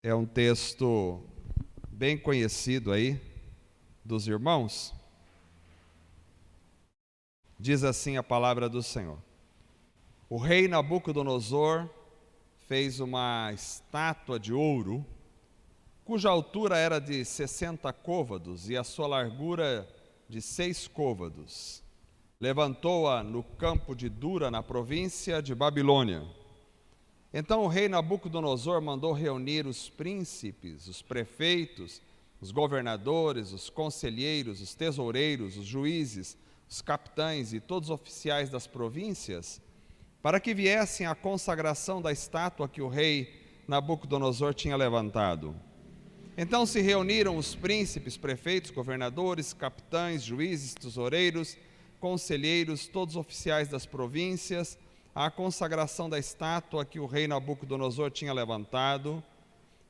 É um texto bem conhecido aí dos irmãos. Diz assim a palavra do Senhor: o rei Nabucodonosor fez uma estátua de ouro, cuja altura era de 60 côvados e a sua largura de 6 côvados. Levantou-a no campo de Dura, na província de Babilônia. Então o rei Nabucodonosor mandou reunir os príncipes, os prefeitos, os governadores, os conselheiros, os tesoureiros, os juízes, os capitães e todos os oficiais das províncias, para que viessem à consagração da estátua que o rei Nabucodonosor tinha levantado. Então se reuniram os príncipes, prefeitos, governadores, capitães, juízes, tesoureiros, conselheiros, todos os oficiais das províncias, à consagração da estátua que o rei Nabucodonosor tinha levantado,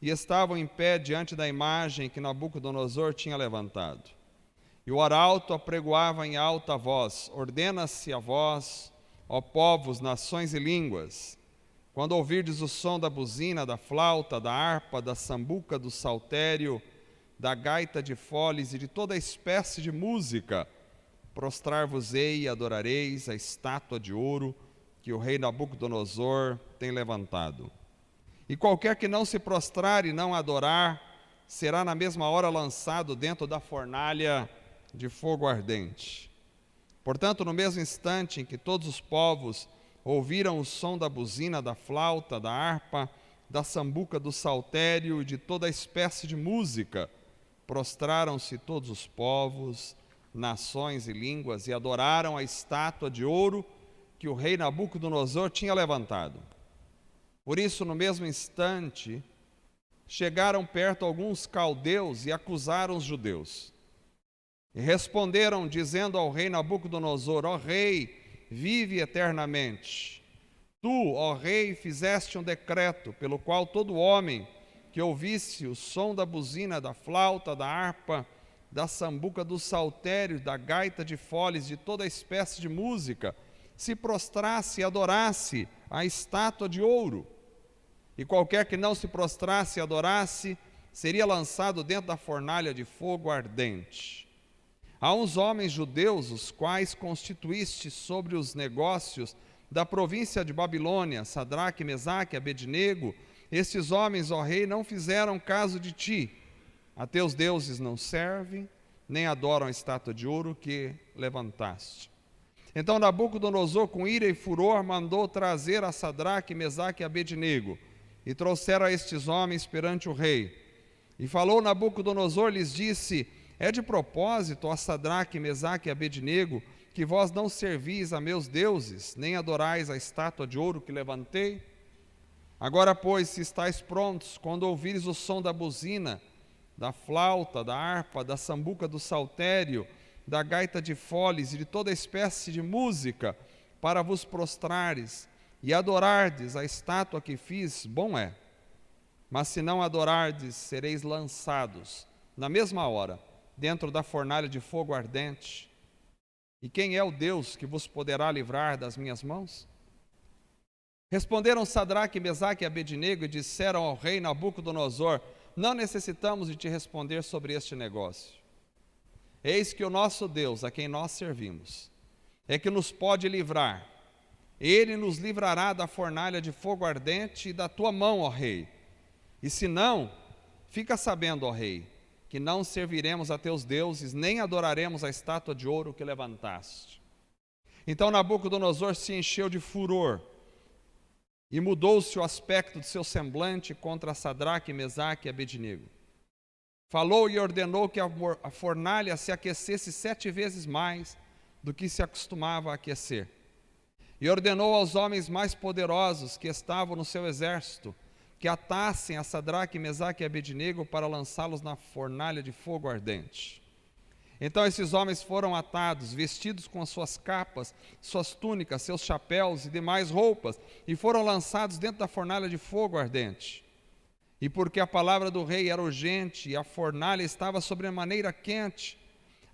e estavam em pé diante da imagem que Nabucodonosor tinha levantado. E o arauto apregoava em alta voz: ordena-se a vós, ó povos, nações e línguas, quando ouvirdes o som da buzina, da flauta, da harpa, da sambuca, do saltério, da gaita de foles e de toda espécie de música, prostrar-vos-ei e adorareis a estátua de ouro que o rei Nabucodonosor tem levantado. E qualquer que não se prostrar e não adorar, será na mesma hora lançado dentro da fornalha de fogo ardente. Portanto, no mesmo instante em que todos os povos ouviram o som da buzina, da flauta, da harpa, da sambuca, do saltério e de toda espécie de música, prostraram-se todos os povos, nações e línguas e adoraram a estátua de ouro que o rei Nabucodonosor tinha levantado. Por isso, no mesmo instante, chegaram perto alguns caldeus e acusaram os judeus. E responderam, dizendo ao rei Nabucodonosor: ó rei, vive eternamente. Tu, ó rei, fizeste um decreto pelo qual todo homem que ouvisse o som da buzina, da flauta, da harpa, da sambuca, do saltério, da gaita de foles, de toda espécie de música, se prostrasse e adorasse a estátua de ouro. E qualquer que não se prostrasse e adorasse, seria lançado dentro da fornalha de fogo ardente. Há uns homens judeus, os quais constituíste sobre os negócios da província de Babilônia, Sadraque, Mesaque, Abednego. Estes homens, ó rei, não fizeram caso de ti. A teus deuses não servem, nem adoram a estátua de ouro que levantaste. Então Nabucodonosor, com ira e furor, mandou trazer a Sadraque, Mesaque e Abednego, e trouxeram a estes homens perante o rei. E falou Nabucodonosor, lhes disse: é de propósito, ó Sadraque, Mesaque e Abednego, que vós não servis a meus deuses, nem adorais a estátua de ouro que levantei? Agora, pois, se estáis prontos, quando ouvires o som da buzina, da flauta, da harpa, da sambuca, do saltério, da gaita de foles e de toda espécie de música, para vos prostrares e adorardes a estátua que fiz, bom é. Mas se não adorardes, sereis lançados, na mesma hora, dentro da fornalha de fogo ardente. E quem é o Deus que vos poderá livrar das minhas mãos? Responderam Sadraque, Mesaque e Abednego e disseram ao rei Nabucodonosor: não necessitamos de te responder sobre este negócio. Eis que o nosso Deus, a quem nós servimos, é que nos pode livrar. Ele nos livrará da fornalha de fogo ardente e da tua mão, ó rei. E se não, fica sabendo, ó rei, que não serviremos a teus deuses, nem adoraremos a estátua de ouro que levantaste. Então Nabucodonosor se encheu de furor e mudou-se o aspecto de seu semblante contra Sadraque, Mesaque e Abednego. Falou e ordenou que a fornalha se aquecesse 7 vezes mais do que se acostumava a aquecer. E ordenou aos homens mais poderosos que estavam no seu exército que atassem a Sadraque, Mesaque e Abednego para lançá-los na fornalha de fogo ardente. Então esses homens foram atados, vestidos com as suas capas, suas túnicas, seus chapéus e demais roupas, e foram lançados dentro da fornalha de fogo ardente. E porque a palavra do rei era urgente e a fornalha estava sobremaneira quente,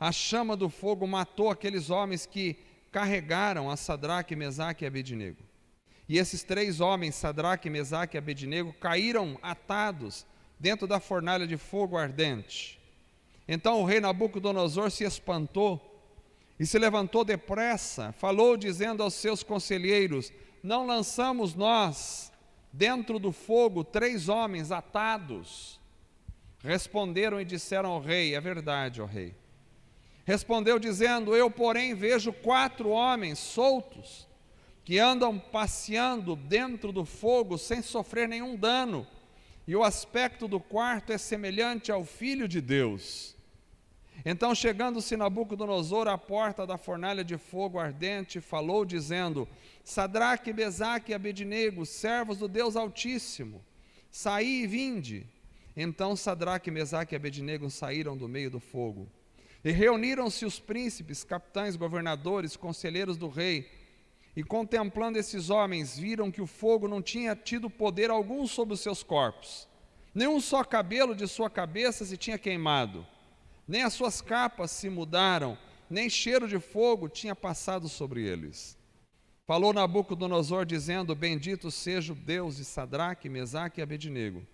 a chama do fogo matou aqueles homens que carregaram a Sadraque, Mesaque e Abednego. E esses 3 homens, Sadraque, Mesaque e Abednego, caíram atados dentro da fornalha de fogo ardente. Então o rei Nabucodonosor se espantou e se levantou depressa, falou dizendo aos seus conselheiros: não lançamos nós dentro do fogo 3 homens atados? Responderam e disseram ao rei: é verdade, ó rei. Respondeu dizendo: eu, porém, vejo 4 homens soltos, que andam passeando dentro do fogo sem sofrer nenhum dano, e o aspecto do quarto é semelhante ao Filho de Deus. Então, chegando-se Nabucodonosor à porta da fornalha de fogo ardente, falou dizendo: Sadraque, Mesaque e Abednego, servos do Deus Altíssimo, saí e vinde. Então Sadraque, Mesaque e Abednego saíram do meio do fogo. E reuniram-se os príncipes, capitães, governadores, conselheiros do rei, e contemplando esses homens, viram que o fogo não tinha tido poder algum sobre os seus corpos, nenhum só cabelo de sua cabeça se tinha queimado, nem as suas capas se mudaram, nem cheiro de fogo tinha passado sobre eles. Falou Nabucodonosor dizendo: bendito seja o Deus de Sadraque, Mesaque e Abednego,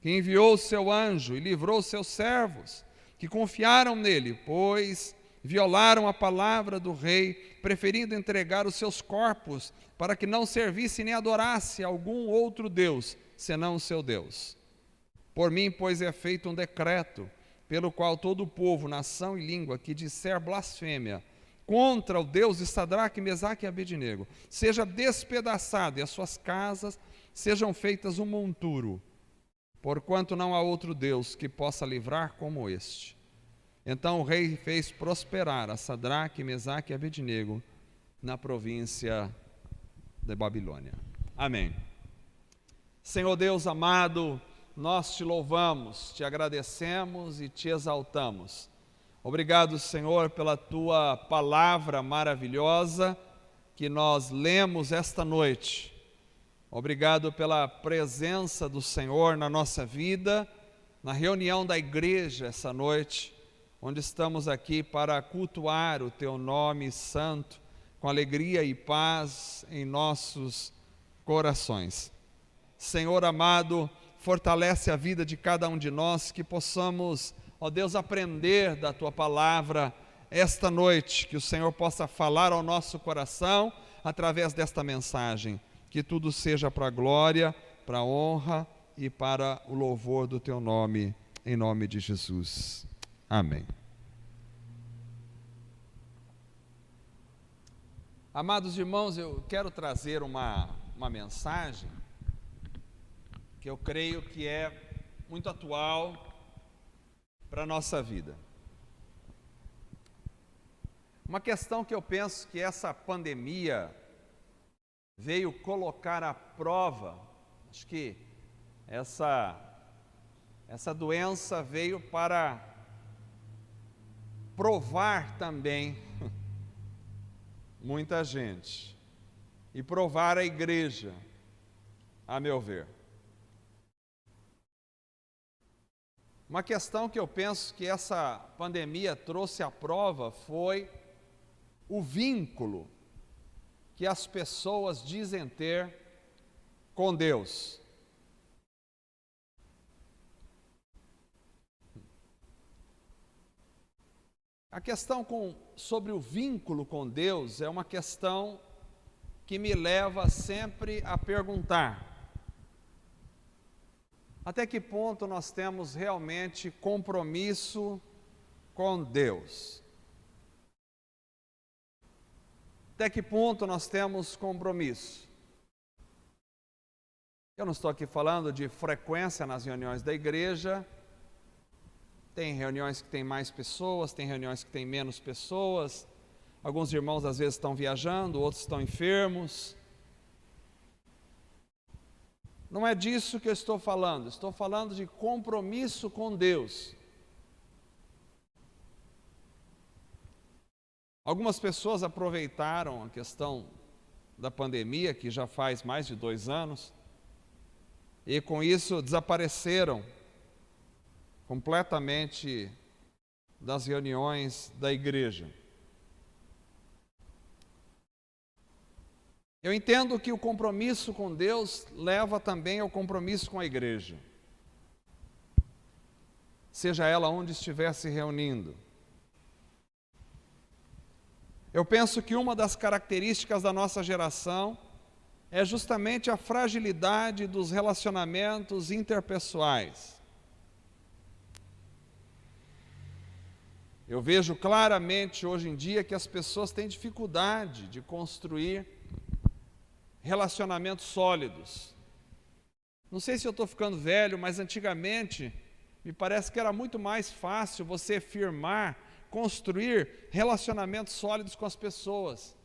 que enviou o seu anjo e livrou os seus servos, que confiaram nele, pois violaram a palavra do rei, preferindo entregar os seus corpos para que não servisse nem adorasse algum outro Deus, senão o seu Deus. Por mim, pois, é feito um decreto, pelo qual todo o povo, nação e língua que disser blasfêmia contra o Deus de Sadraque, Mesaque e Abednego, seja despedaçado e as suas casas sejam feitas um monturo, porquanto não há outro Deus que possa livrar como este. Então o rei fez prosperar a Sadraque, Mesaque e Abednego na província de Babilônia. Amém. Senhor Deus amado, nós te louvamos, te agradecemos e te exaltamos. Obrigado, Senhor, pela tua palavra maravilhosa que nós lemos esta noite. Obrigado pela presença do Senhor na nossa vida, na reunião da igreja essa noite, onde estamos aqui para cultuar o teu nome santo, com alegria e paz em nossos corações. Senhor amado, fortalece a vida de cada um de nós, que possamos, ó Deus, aprender da tua palavra esta noite, que o Senhor possa falar ao nosso coração através desta mensagem. Que tudo seja para a glória, para a honra e para o louvor do teu nome, em nome de Jesus. Amém. Amados irmãos, eu quero trazer uma mensagem que eu creio que é muito atual para a nossa vida. Uma questão que eu penso que essa pandemia veio colocar à prova. Acho que essa doença veio para provar também muita gente e provar a igreja, a meu ver. Uma questão que eu penso que essa pandemia trouxe à prova foi o vínculo que as pessoas dizem ter com Deus. A questão sobre o vínculo com Deus é uma questão que me leva sempre a perguntar: até que ponto nós temos realmente compromisso com Deus? Até que ponto nós temos compromisso? Eu não estou aqui falando de frequência nas reuniões da igreja. Tem reuniões que tem mais pessoas, tem reuniões que tem menos pessoas. Alguns irmãos às vezes estão viajando, outros estão enfermos. Não é disso que eu estou falando de compromisso com Deus. Algumas pessoas aproveitaram a questão da pandemia, que já faz mais de 2 anos, e com isso desapareceram completamente das reuniões da igreja. Eu entendo que o compromisso com Deus leva também ao compromisso com a igreja. seja ela onde estiver se reunindo. Eu penso que uma das características da nossa geração é justamente a fragilidade dos relacionamentos interpessoais. Eu vejo claramente hoje em dia que as pessoas têm dificuldade de construir relacionamentos sólidos. Não sei se eu estou ficando velho, mas antigamente me parece que era muito mais fácil você firmar, construir relacionamentos sólidos com as pessoas.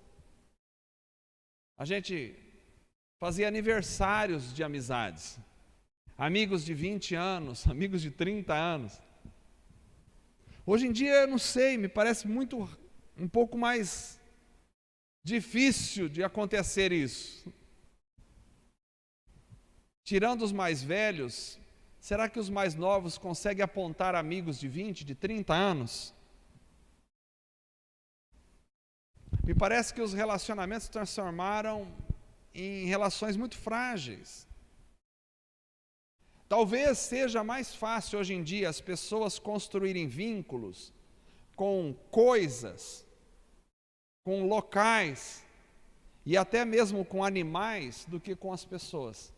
A gente fazia aniversários de amizades, amigos de 20 anos, amigos de 30 anos. Hoje em dia, eu não sei, me parece um pouco mais difícil de acontecer isso. Tirando os mais velhos, será que os mais novos conseguem apontar amigos de 20, de 30 anos? Me parece que os relacionamentos se transformaram em relações muito frágeis. Talvez seja mais fácil hoje em dia as pessoas construírem vínculos com coisas, com locais e até mesmo com animais do que com as pessoas.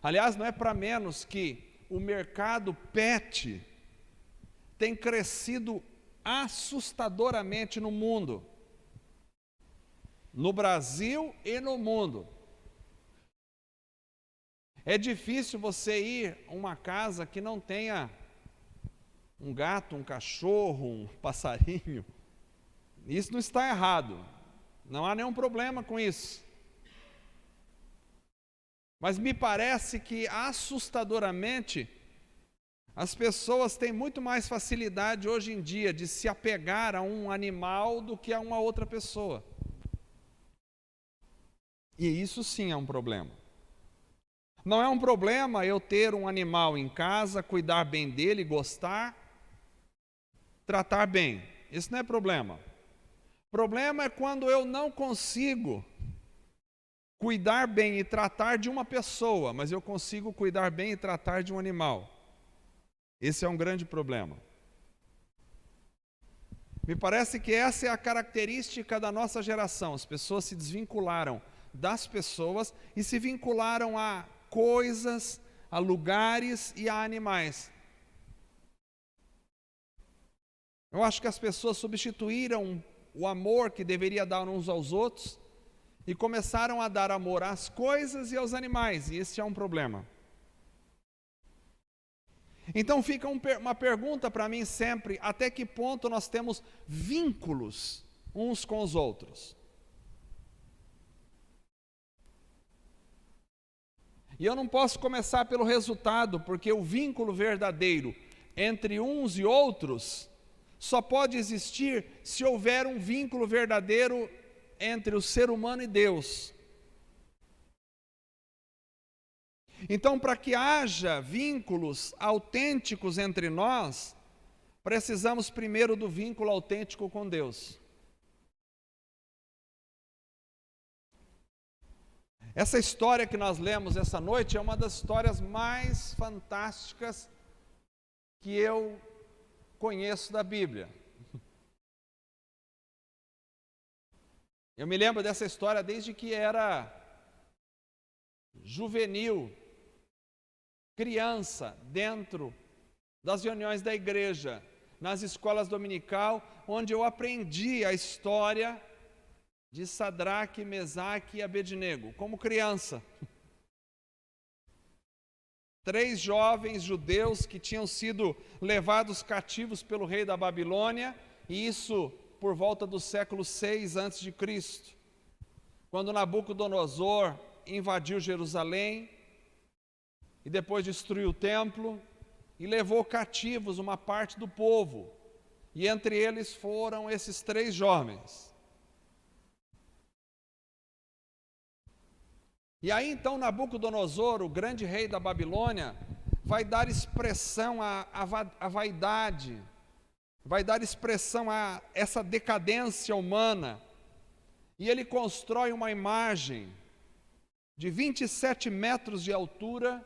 Aliás, não é para menos que o mercado pet tem crescido assustadoramente no mundo, no Brasil e no mundo. É difícil você ir a uma casa que não tenha um gato, um cachorro, um passarinho. Isso não está errado, não há nenhum problema com isso. Mas me parece que assustadoramente as pessoas têm muito mais facilidade hoje em dia de se apegar a um animal do que a uma outra pessoa. E isso sim é um problema. Não é um problema eu ter um animal em casa, cuidar bem dele, gostar, tratar bem. Isso não é problema. Problema é quando eu não consigo cuidar bem e tratar de uma pessoa, mas eu consigo cuidar bem e tratar de um animal. Esse é um grande problema. Me parece que essa é a característica da nossa geração. As pessoas se desvincularam das pessoas e se vincularam a coisas, a lugares e a animais. Eu acho que as pessoas substituíram o amor que deveria dar uns aos outros e começaram a dar amor às coisas e aos animais, e esse é um problema. Então fica uma pergunta para mim sempre: até que ponto nós temos vínculos uns com os outros? E eu não posso começar pelo resultado, porque o vínculo verdadeiro entre uns e outros só pode existir se houver um vínculo verdadeiro entre o ser humano e Deus. Então, para que haja vínculos autênticos entre nós, precisamos primeiro do vínculo autêntico com Deus. Essa história que nós lemos essa noite é uma das histórias mais fantásticas que eu conheço da Bíblia. Eu me lembro dessa história desde que era juvenil, criança, dentro das reuniões da igreja, nas escolas dominical, onde eu aprendi a história de Sadraque, Mesaque e Abednego, como criança. 3 jovens judeus que tinham sido levados cativos pelo rei da Babilônia, e isso por volta do século 6 a.C., quando Nabucodonosor invadiu Jerusalém e depois destruiu o templo e levou cativos uma parte do povo, e entre eles foram esses 3 jovens. E aí então Nabucodonosor, o grande rei da Babilônia, vai dar expressão à vaidade, vai dar expressão a essa decadência humana, e ele constrói uma imagem de 27 metros de altura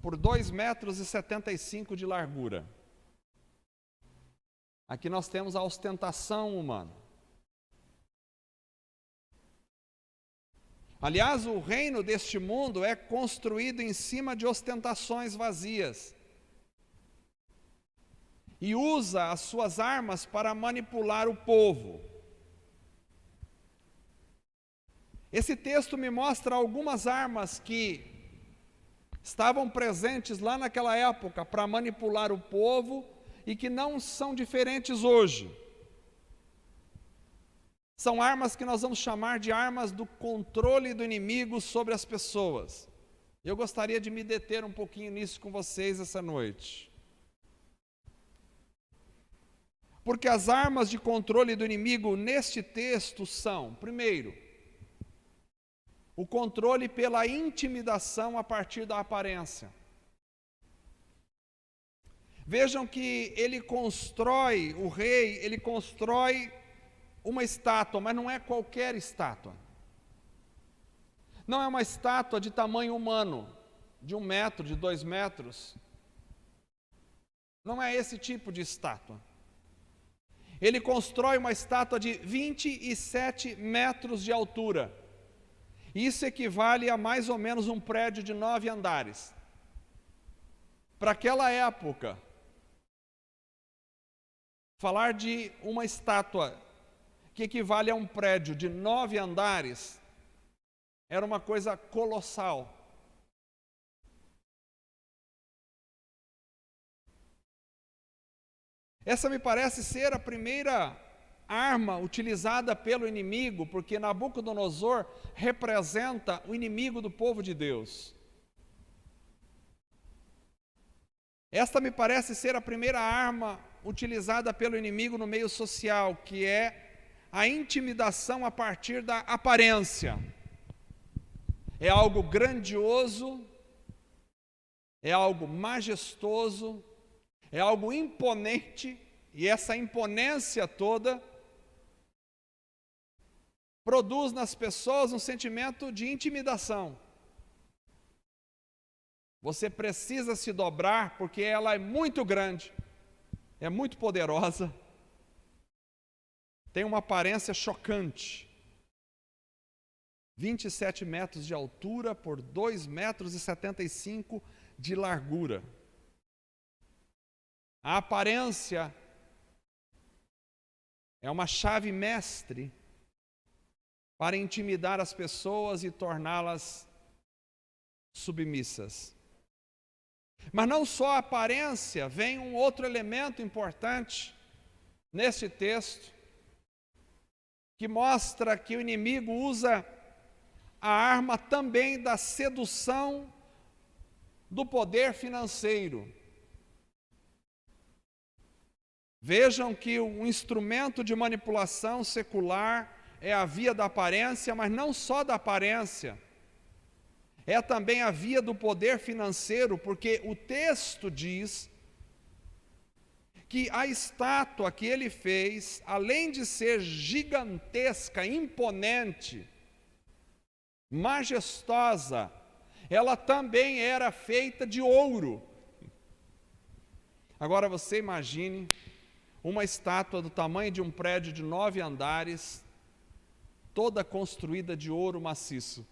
por 2,75 metros de largura. Aqui nós temos a ostentação humana. Aliás, o reino deste mundo é construído em cima de ostentações vazias. E usa as suas armas para manipular o povo. Esse texto me mostra algumas armas que estavam presentes lá naquela época para manipular o povo e que não são diferentes hoje. São armas que nós vamos chamar de armas do controle do inimigo sobre as pessoas. Eu gostaria de me deter um pouquinho nisso com vocês essa noite. Porque as armas de controle do inimigo neste texto são, primeiro, o controle pela intimidação a partir da aparência. Vejam que o rei, ele constrói uma estátua, mas não é qualquer estátua. Não é uma estátua de tamanho humano, de 1 metro, de 2 metros. Não é esse tipo de estátua. Ele constrói uma estátua de 27 metros de altura. Isso equivale a mais ou menos um prédio de 9 andares. Para aquela época, falar de uma estátua que equivale a um prédio de 9 andares era uma coisa colossal. Essa me parece ser a primeira arma utilizada pelo inimigo, porque Nabucodonosor representa o inimigo do povo de Deus. Esta me parece ser a primeira arma utilizada pelo inimigo no meio social, que é a intimidação a partir da aparência. É algo grandioso, é algo majestoso, é algo imponente, e essa imponência toda produz nas pessoas um sentimento de intimidação. Você precisa se dobrar porque ela é muito grande, é muito poderosa, tem uma aparência chocante. 27 metros de altura por 2,75 metros de largura. A aparência é uma chave mestre para intimidar as pessoas e torná-las submissas. Mas não só a aparência, vem um outro elemento importante nesse texto, que mostra que o inimigo usa a arma também da sedução do poder financeiro. Vejam que um instrumento de manipulação secular é a via da aparência, mas não só da aparência. É também a via do poder financeiro, porque o texto diz que a estátua que ele fez, além de ser gigantesca, imponente, majestosa, ela também era feita de ouro. Agora você imagine uma estátua do tamanho de um prédio de 9 andares, toda construída de ouro maciço.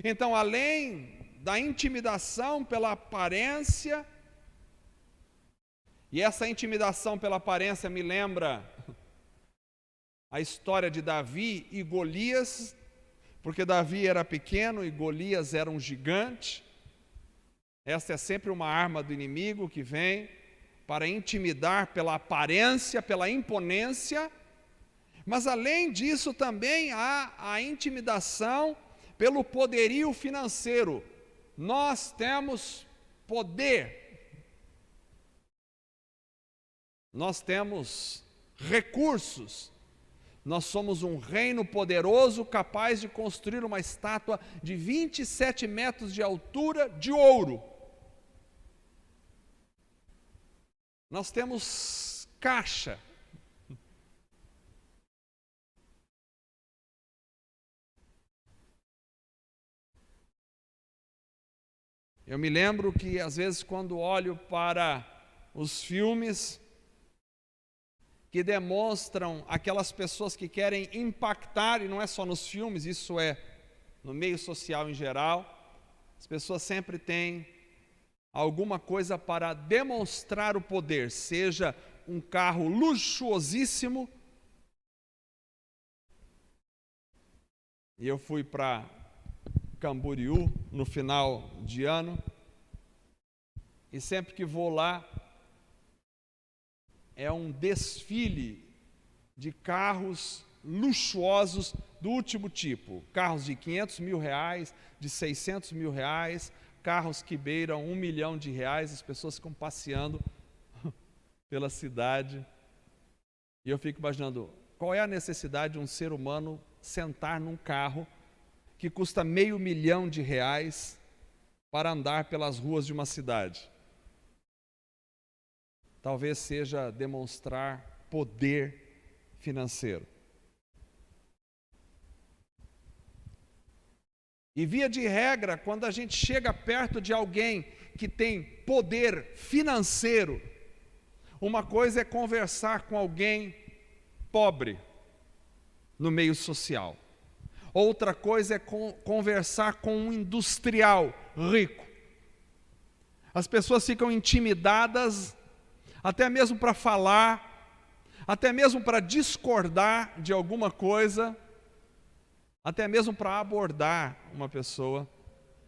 Então, além da intimidação pela aparência, e essa intimidação pela aparência me lembra a história de Davi e Golias, porque Davi era pequeno e Golias era um gigante. Essa é sempre uma arma do inimigo que vem para intimidar pela aparência, pela imponência, mas além disso também há a intimidação pelo poderio financeiro. Nós temos poder, nós temos recursos, nós somos um reino poderoso capaz de construir uma estátua de 27 metros de altura de ouro. Nós temos caixa. Eu me lembro que, às vezes, quando olho para os filmes que demonstram aquelas pessoas que querem impactar, e não é só nos filmes, isso é no meio social em geral, as pessoas sempre têm alguma coisa para demonstrar o poder, seja um carro luxuosíssimo. E eu fui para Camboriú no final de ano, e sempre que vou lá, é um desfile de carros luxuosos do último tipo, carros de 500 mil reais, de 600 mil reais, carros que beiram R$1 milhão, as pessoas ficam passeando pela cidade, e eu fico imaginando, qual é a necessidade de um ser humano sentar num carro que custa R$500 mil para andar pelas ruas de uma cidade? Talvez seja demonstrar poder financeiro. E via de regra, quando a gente chega perto de alguém que tem poder financeiro, uma coisa é conversar com alguém pobre no meio social. Outra coisa é conversar com um industrial rico. As pessoas ficam intimidadas, até mesmo para falar, até mesmo para discordar de alguma coisa, até mesmo para abordar uma pessoa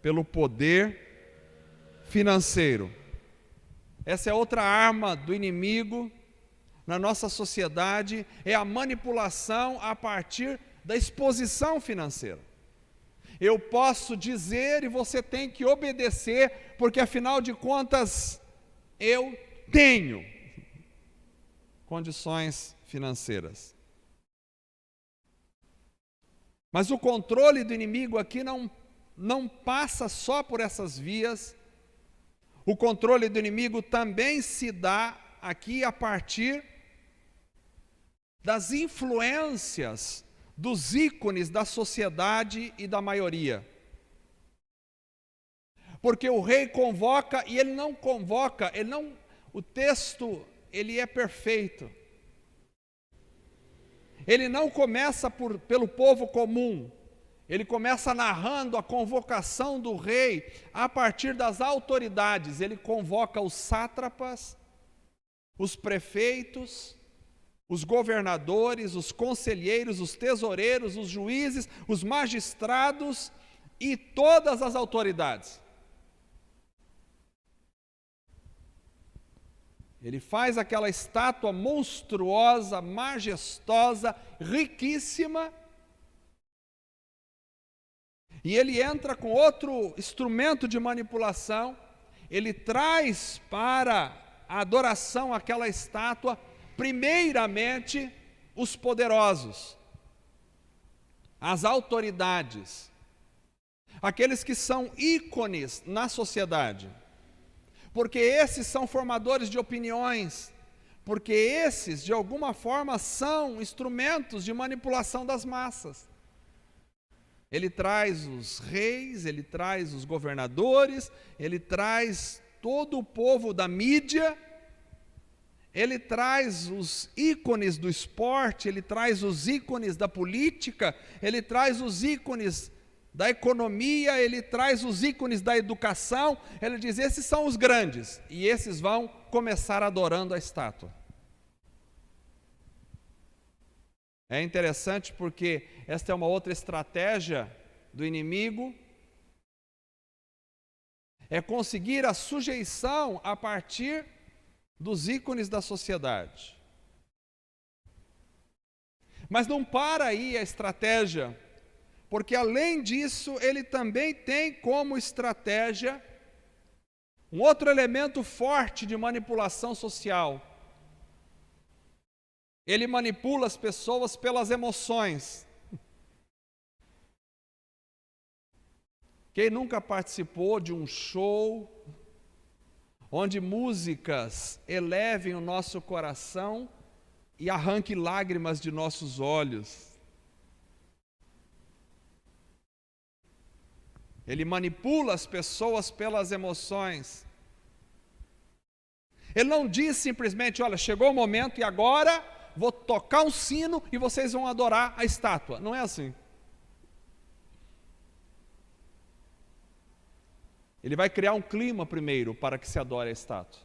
pelo poder financeiro. Essa é outra arma do inimigo na nossa sociedade, é a manipulação a partir da exposição financeira. Eu posso dizer e você tem que obedecer, porque afinal de contas eu tenho condições financeiras. Mas o controle do inimigo aqui não passa só por essas vias. O controle do inimigo também se dá aqui a partir das influências dos ícones da sociedade e da maioria. Porque o rei convoca e ele não convoca, o texto ele é perfeito. Ele não começa pelo povo comum, ele começa narrando a convocação do rei a partir das autoridades. Ele convoca os sátrapas, os prefeitos, os governadores, os conselheiros, os tesoureiros, os juízes, os magistrados e todas as autoridades. Ele faz aquela estátua monstruosa, majestosa, riquíssima, e ele entra com outro instrumento de manipulação. Ele traz para a adoração àquela estátua, primeiramente, os poderosos, as autoridades, aqueles que são ícones na sociedade, porque esses são formadores de opiniões, porque esses, de alguma forma, são instrumentos de manipulação das massas. Ele traz os reis, ele traz os governadores, ele traz todo o povo da mídia, ele traz os ícones do esporte, ele traz os ícones da política, ele traz os ícones da economia, ele traz os ícones da educação. Ele diz, esses são os grandes, e esses vão começar adorando a estátua. É interessante porque esta é uma outra estratégia do inimigo, é conseguir a sujeição a partir dos ícones da sociedade. Mas não para aí a estratégia, porque além disso, ele também tem como estratégia um outro elemento forte de manipulação social. Ele manipula as pessoas pelas emoções. Quem nunca participou de um show onde músicas elevem o nosso coração e arranquem lágrimas de nossos olhos? Ele manipula as pessoas pelas emoções. Ele não diz simplesmente, olha, chegou o momento e agora vou tocar um sino e vocês vão adorar a estátua. Não é assim. Ele vai criar um clima primeiro para que se adore a estátua.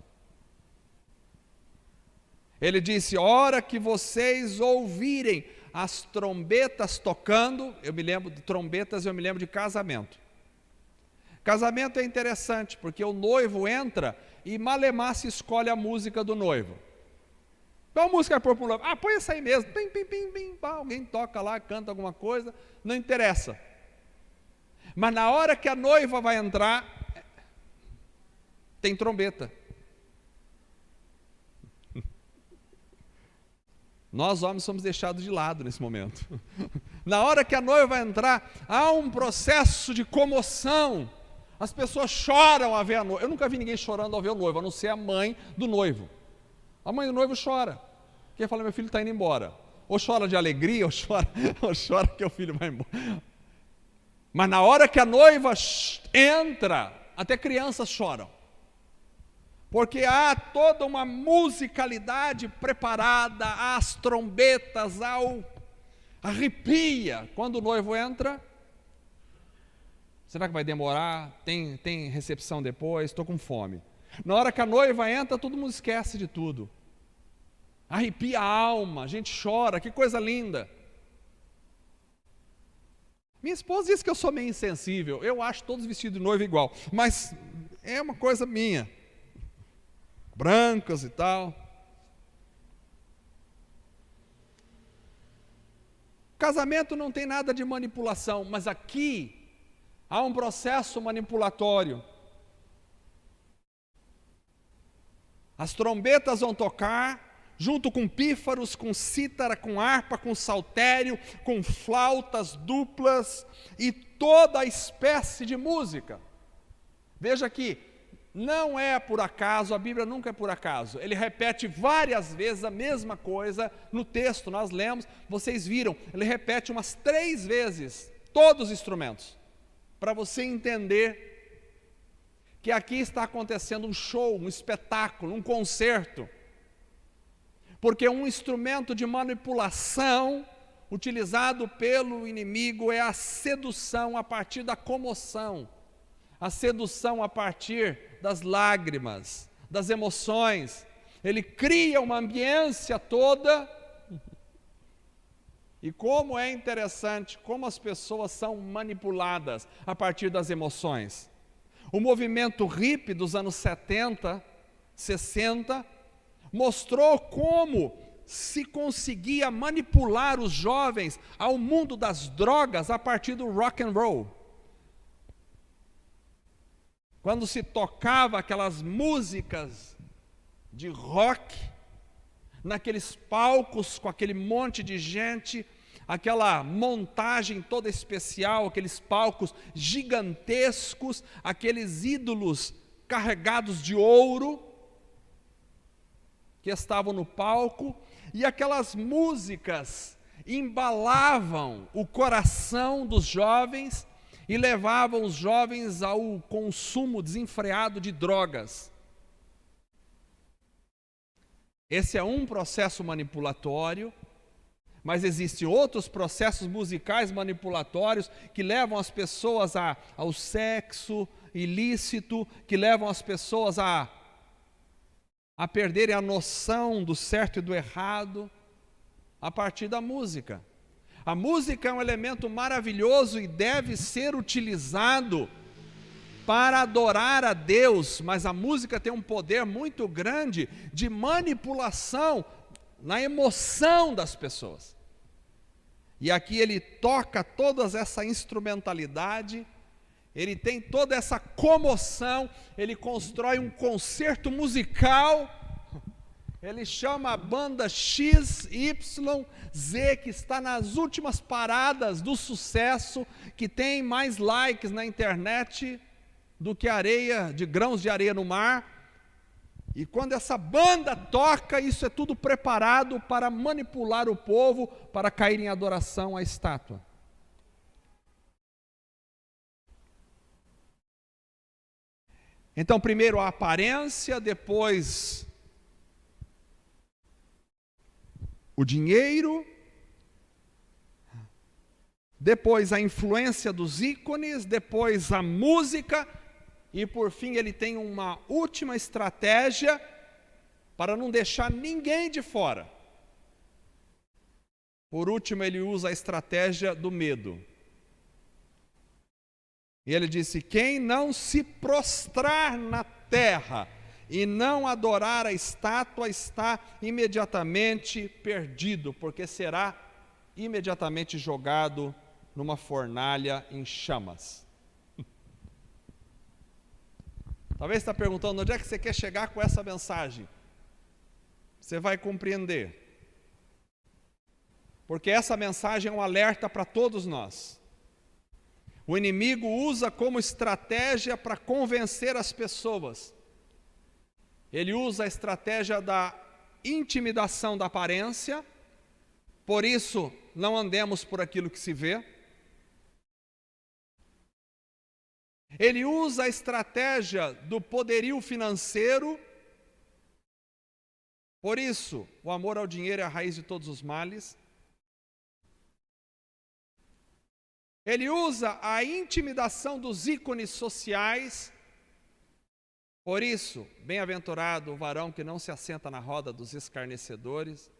Ele disse, hora que vocês ouvirem as trombetas tocando, eu me lembro de trombetas, eu me lembro de casamento. Casamento é interessante, porque o noivo entra e malemar se escolhe a música do noivo. Qual música é popular? Ah, põe essa aí mesmo. Pim, pim, pim, pim, pá. Alguém toca lá, canta alguma coisa, não interessa. Mas na hora que a noiva vai entrar, tem trombeta. Nós homens somos deixados de lado nesse momento. Na hora que a noiva vai entrar, há um processo de comoção. As pessoas choram a ver a noiva. Eu nunca vi ninguém chorando ao ver o noivo, a não ser a mãe do noivo. A mãe do noivo chora. Quem fala, meu filho está indo embora. Ou chora de alegria, ou chora que o filho vai embora. Mas na hora que a noiva entra, até crianças choram. Porque há toda uma musicalidade preparada, as trombetas, arrepia. Quando o noivo entra, será que vai demorar? Tem recepção depois? Estou com fome. Na hora que a noiva entra, todo mundo esquece de tudo. Arrepia a alma, a gente chora, que coisa linda. Minha esposa diz que eu sou meio insensível. Eu acho todos vestidos de noiva igual, mas é uma coisa minha. Brancas e tal. Casamento não tem nada de manipulação, mas aqui há um processo manipulatório. As trombetas vão tocar, junto com pífaros, com cítara, com harpa, com saltério, com flautas duplas e toda espécie de música. Veja aqui, não é por acaso, a Bíblia nunca é por acaso. Ele repete várias vezes a mesma coisa no texto, nós lemos, vocês viram, ele repete umas 3 vezes todos os instrumentos, para você entender que aqui está acontecendo um show, um espetáculo, um concerto. Porque um instrumento de manipulação utilizado pelo inimigo é a sedução a partir da comoção, a sedução a partir das lágrimas, das emoções. Ele cria uma ambiência toda. E como é interessante, como as pessoas são manipuladas a partir das emoções. O movimento hippie dos anos 70, 60, mostrou como se conseguia manipular os jovens ao mundo das drogas a partir do rock and roll. Quando se tocava aquelas músicas de rock, naqueles palcos com aquele monte de gente, aquela montagem toda especial, aqueles palcos gigantescos, aqueles ídolos carregados de ouro que estavam no palco, e aquelas músicas embalavam o coração dos jovens e levavam os jovens ao consumo desenfreado de drogas. Esse é um processo manipulatório, mas existem outros processos musicais manipulatórios que levam as pessoas ao sexo ilícito, que levam as pessoas a perderem a noção do certo e do errado a partir da música. A música é um elemento maravilhoso e deve ser utilizado para adorar a Deus, mas a música tem um poder muito grande de manipulação na emoção das pessoas. E aqui ele toca toda essa instrumentalidade, ele tem toda essa comoção, ele constrói um concerto musical, ele chama a banda XYZ, que está nas últimas paradas do sucesso, que tem mais likes na internet do que grãos de areia no mar. E quando essa banda toca, isso é tudo preparado para manipular o povo, para cair em adoração à estátua. Então, primeiro a aparência, depois o dinheiro, depois a influência dos ícones, depois a música, e por fim ele tem uma última estratégia para não deixar ninguém de fora. Por último, ele usa a estratégia do medo. E ele disse: quem não se prostrar na terra e não adorar a estátua está imediatamente perdido, porque será imediatamente jogado numa fornalha em chamas. Talvez você está perguntando: onde é que você quer chegar com essa mensagem? Você vai compreender. Porque essa mensagem é um alerta para todos nós. O inimigo usa como estratégia para convencer as pessoas. Ele usa a estratégia da intimidação da aparência, por isso não andemos por aquilo que se vê. Ele usa a estratégia do poderio financeiro, por isso o amor ao dinheiro é a raiz de todos os males. Ele usa a intimidação dos ícones sociais, por isso, bem-aventurado o varão que não se assenta na roda dos escarnecedores.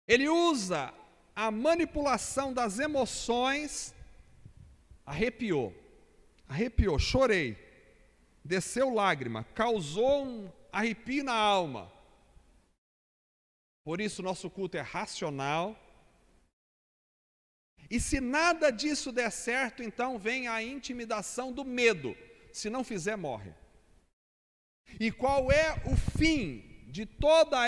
Ele usa a manipulação das emoções. Arrepiou, chorei, desceu lágrima, causou um arrepio na alma. Por isso nosso culto é racional. E se nada disso der certo, então vem a intimidação do medo. Se não fizer, morre. E qual é o fim de toda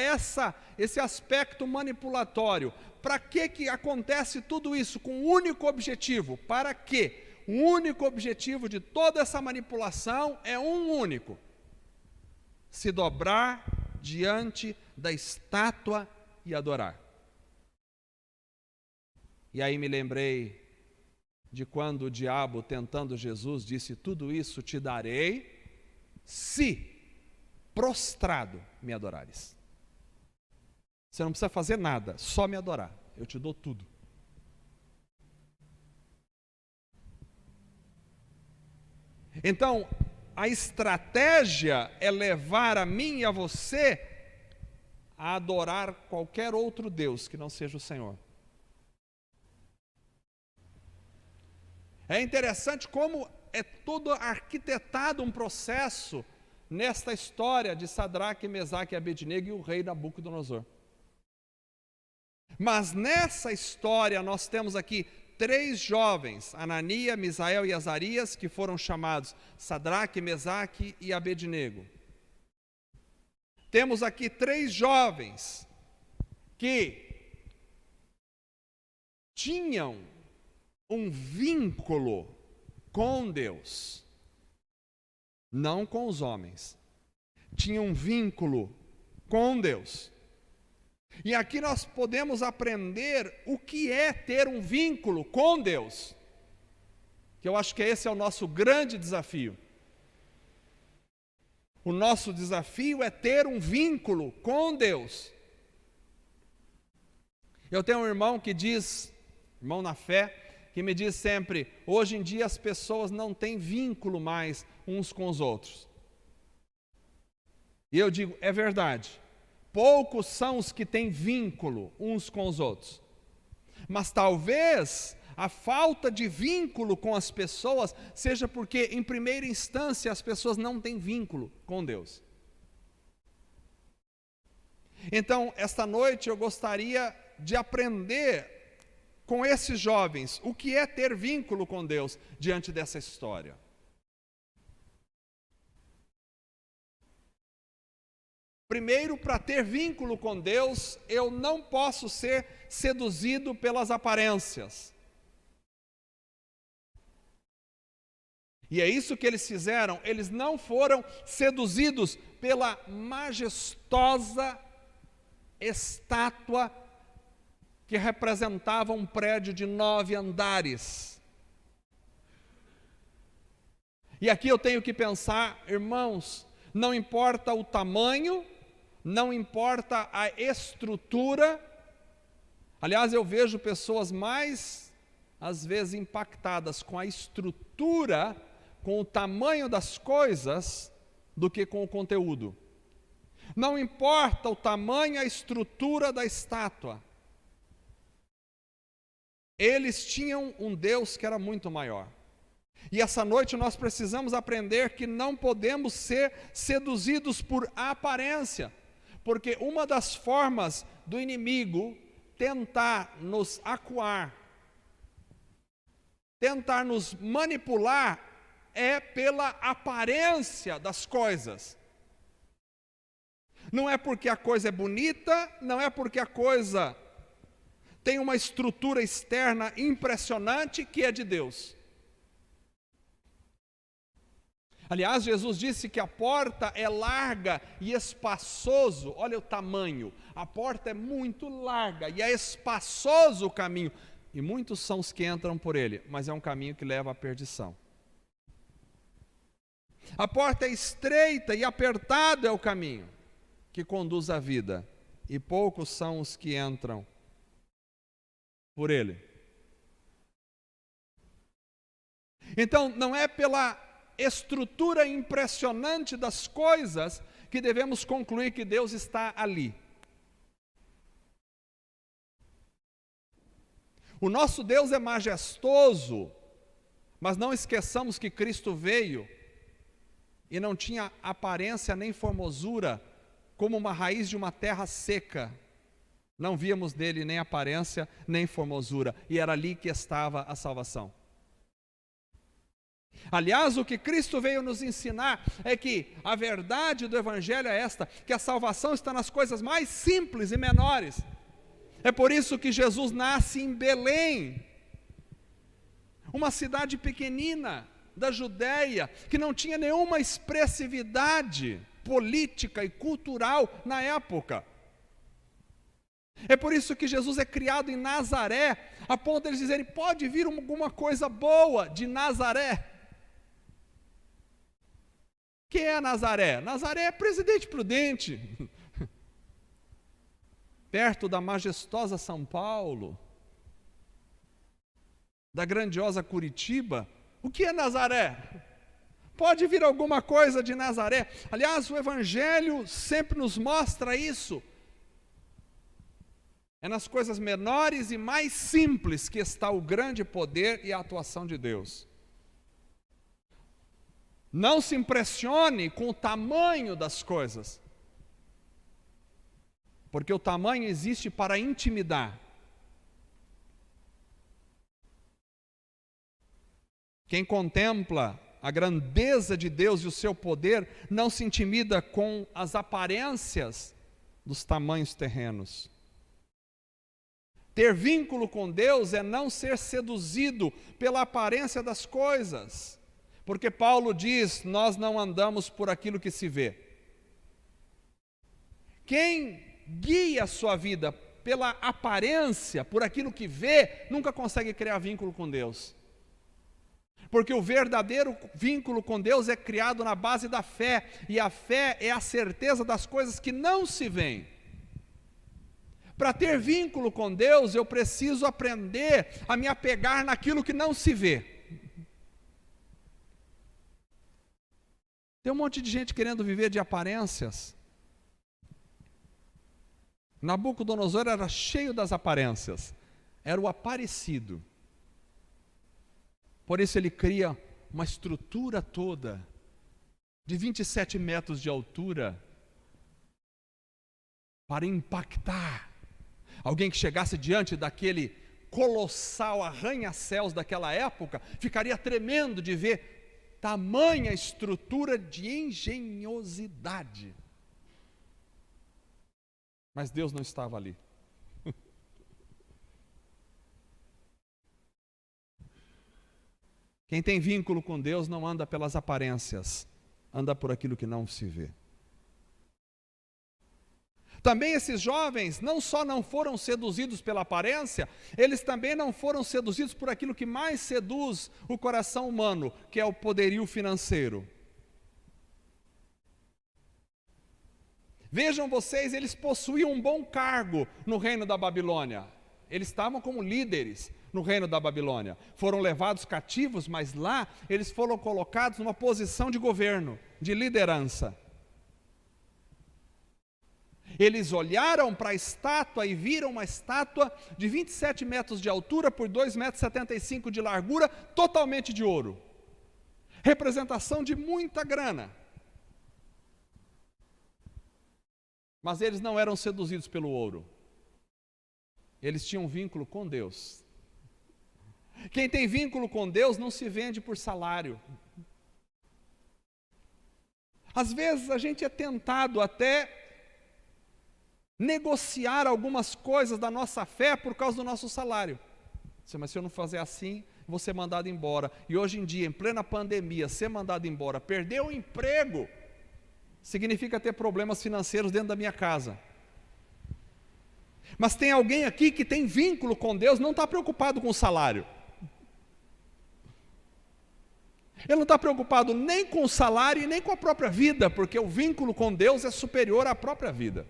esse aspecto manipulatório? Para que acontece tudo isso com um único objetivo? Para quê? O único objetivo de toda essa manipulação é um único: se dobrar diante da estátua e adorar. E aí me lembrei de quando o diabo, tentando Jesus, disse: tudo isso te darei se prostrado me adorares. Você não precisa fazer nada, só me adorar, eu te dou tudo. Então, a estratégia é levar a mim e a você a adorar qualquer outro Deus que não seja o Senhor. É interessante como é todo arquitetado um processo nesta história de Sadraque, Mesaque e Abednego e o rei Nabucodonosor. Mas nessa história nós temos aqui 3 jovens, Ananias, Misael e Azarias, que foram chamados Sadraque, Mesaque e Abednego. Temos aqui 3 jovens que tinham um vínculo com Deus, não com os homens. Tinham um vínculo com Deus. E aqui nós podemos aprender o que é ter um vínculo com Deus, que eu acho que esse é o nosso grande desafio. O nosso desafio é ter um vínculo com Deus. Eu tenho um irmão que diz, irmão na fé, que me diz sempre: hoje em dia as pessoas não têm vínculo mais uns com os outros. E eu digo, é verdade. Poucos são os que têm vínculo uns com os outros. Mas talvez a falta de vínculo com as pessoas seja porque, em primeira instância, as pessoas não têm vínculo com Deus. Então, esta noite eu gostaria de aprender com esses jovens o que é ter vínculo com Deus diante dessa história. Primeiro, para ter vínculo com Deus, eu não posso ser seduzido pelas aparências. E é isso que eles fizeram. Eles não foram seduzidos pela majestosa estátua que representava um prédio de 9 andares. E aqui eu tenho que pensar, irmãos, não importa o tamanho, não importa a estrutura. Aliás, eu vejo pessoas mais, às vezes, impactadas com a estrutura, com o tamanho das coisas, do que com o conteúdo. Não importa o tamanho e a estrutura da estátua. Eles tinham um Deus que era muito maior. E essa noite nós precisamos aprender que não podemos ser seduzidos por aparência, porque uma das formas do inimigo tentar nos acuar, tentar nos manipular, é pela aparência das coisas. Não é porque a coisa é bonita, não é porque a coisa tem uma estrutura externa impressionante que é de Deus. Aliás, Jesus disse que a porta é larga e espaçoso. Olha o tamanho. A porta é muito larga e é espaçoso o caminho. E muitos são os que entram por ele, mas é um caminho que leva à perdição. A porta é estreita e apertado é o caminho que conduz à vida. E poucos são os que entram por ele. Então, não é pela estrutura impressionante das coisas que devemos concluir que Deus está ali. O nosso Deus é majestoso, mas não esqueçamos que Cristo veio e não tinha aparência nem formosura, como uma raiz de uma terra seca. Não víamos dele nem aparência nem formosura, e era ali que estava a salvação. Aliás, o que Cristo veio nos ensinar é que a verdade do Evangelho é esta, que a salvação está nas coisas mais simples e menores. É por isso que Jesus nasce em Belém, uma cidade pequenina da Judéia, que não tinha nenhuma expressividade política e cultural na época. É por isso que Jesus é criado em Nazaré, a ponto de eles dizerem, pode vir alguma coisa boa de Nazaré. Quem é Nazaré? Nazaré é Presidente Prudente, perto da majestosa São Paulo, da grandiosa Curitiba. O que é Nazaré? Pode vir alguma coisa de Nazaré. Aliás, o Evangelho sempre nos mostra isso. É nas coisas menores e mais simples que está o grande poder e a atuação de Deus. Não se impressione com o tamanho das coisas, porque o tamanho existe para intimidar. Quem contempla a grandeza de Deus e o seu poder não se intimida com as aparências dos tamanhos terrenos. Ter vínculo com Deus é não ser seduzido pela aparência das coisas. Porque Paulo diz, nós não andamos por aquilo que se vê. Quem guia a sua vida pela aparência, por aquilo que vê, nunca consegue criar vínculo com Deus. Porque o verdadeiro vínculo com Deus é criado na base da fé, e a fé é a certeza das coisas que não se veem. Para ter vínculo com Deus, eu preciso aprender a me apegar naquilo que não se vê. Tem um monte de gente querendo viver de aparências. Nabucodonosor era cheio das aparências, era o aparecido. Por isso ele cria uma estrutura toda, de 27 metros de altura, para impactar. Alguém que chegasse diante daquele colossal arranha-céus daquela época, ficaria tremendo de ver tamanha estrutura de engenhosidade. Mas Deus não estava ali. Quem tem vínculo com Deus não anda pelas aparências, anda por aquilo que não se vê. Também esses jovens não só não foram seduzidos pela aparência, eles também não foram seduzidos por aquilo que mais seduz o coração humano, que é o poderio financeiro. Vejam vocês, eles possuíam um bom cargo no reino da Babilônia. Eles estavam como líderes no reino da Babilônia. Foram levados cativos, mas lá eles foram colocados numa posição de governo, de liderança. Eles olharam para a estátua e viram uma estátua de 27 metros de altura por 2,75 metros de largura, totalmente de ouro. Representação de muita grana. Mas eles não eram seduzidos pelo ouro. Eles tinham um vínculo com Deus. Quem tem vínculo com Deus não se vende por salário. Às vezes a gente é tentado até negociar algumas coisas da nossa fé por causa do nosso salário. Mas se eu não fazer assim, vou ser mandado embora. E hoje em dia, em plena pandemia, ser mandado embora, perder o emprego, significa ter problemas financeiros dentro da minha casa. Mas tem alguém aqui que tem vínculo com Deus, não está preocupado com o salário. Ele não está preocupado nem com o salário e nem com a própria vida, porque o vínculo com Deus é superior à própria vida.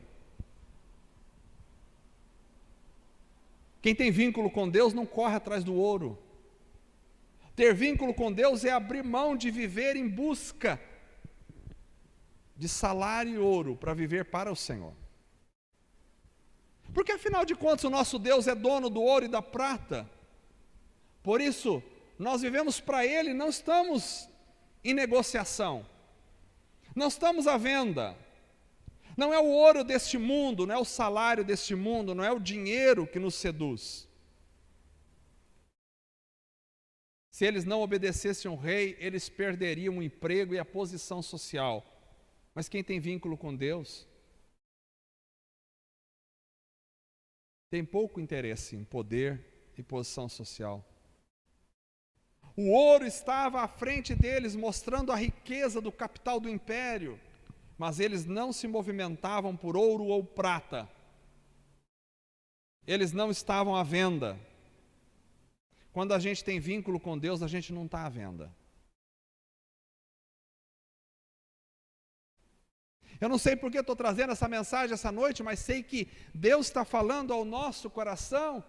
Quem tem vínculo com Deus não corre atrás do ouro. Ter vínculo com Deus é abrir mão de viver em busca de salário e ouro para viver para o Senhor. Porque afinal de contas o nosso Deus é dono do ouro e da prata. Por isso, nós vivemos para Ele, não estamos em negociação. Não estamos à venda. Não é o ouro deste mundo, não é o salário deste mundo, não é o dinheiro que nos seduz. Se eles não obedecessem ao rei, eles perderiam o emprego e a posição social. Mas quem tem vínculo com Deus tem pouco interesse em poder e posição social. O ouro estava à frente deles, mostrando a riqueza do capital do império, mas eles não se movimentavam por ouro ou prata. Eles não estavam à venda. Quando a gente tem vínculo com Deus, a gente não está à venda. Eu não sei porque estou trazendo essa mensagem essa noite, mas sei que Deus está falando ao nosso coração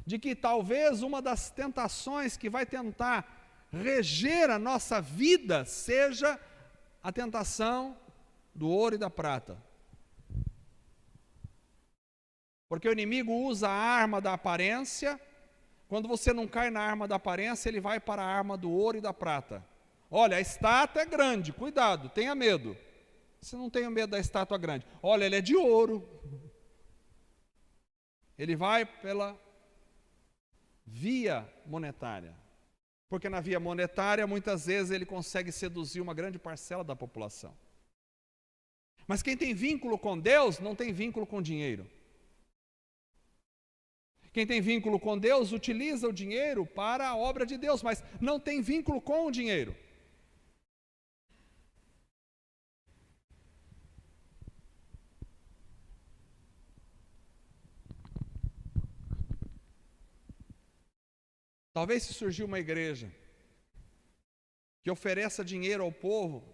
de que talvez uma das tentações que vai tentar reger a nossa vida seja a tentação do ouro e da prata. Porque o inimigo usa a arma da aparência. Quando você não cai na arma da aparência, ele vai para a arma do ouro e da prata. Olha, a estátua é grande, cuidado, tenha medo. Você não tem medo da estátua grande. Olha, ele é de ouro. Ele vai pela via monetária. Porque na via monetária, muitas vezes, ele consegue seduzir uma grande parcela da população. Mas quem tem vínculo com Deus, não tem vínculo com dinheiro. Quem tem vínculo com Deus, utiliza o dinheiro para a obra de Deus, mas não tem vínculo com o dinheiro. Talvez se surgir uma igreja que ofereça dinheiro ao povo,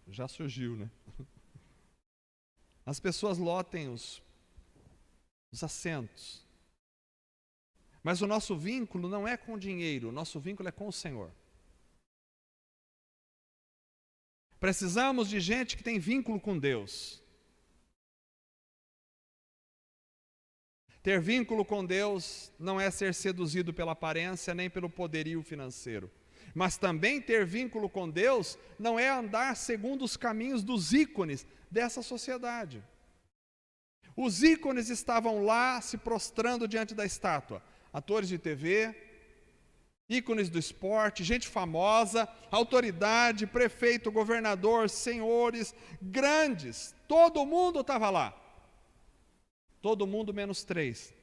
já surgiu, né? As pessoas lotem os assentos. Mas o nosso vínculo não é com o dinheiro, o nosso vínculo é com o Senhor. Precisamos de gente que tem vínculo com Deus. Ter vínculo com Deus não é ser seduzido pela aparência nem pelo poderio financeiro. Mas também ter vínculo com Deus não é andar segundo os caminhos dos ícones dessa sociedade. Os ícones estavam lá se prostrando diante da estátua. Atores de TV, ícones do esporte, gente famosa, autoridade, prefeito, governador, senhores, grandes. Todo mundo estava lá. Todo mundo menos 3.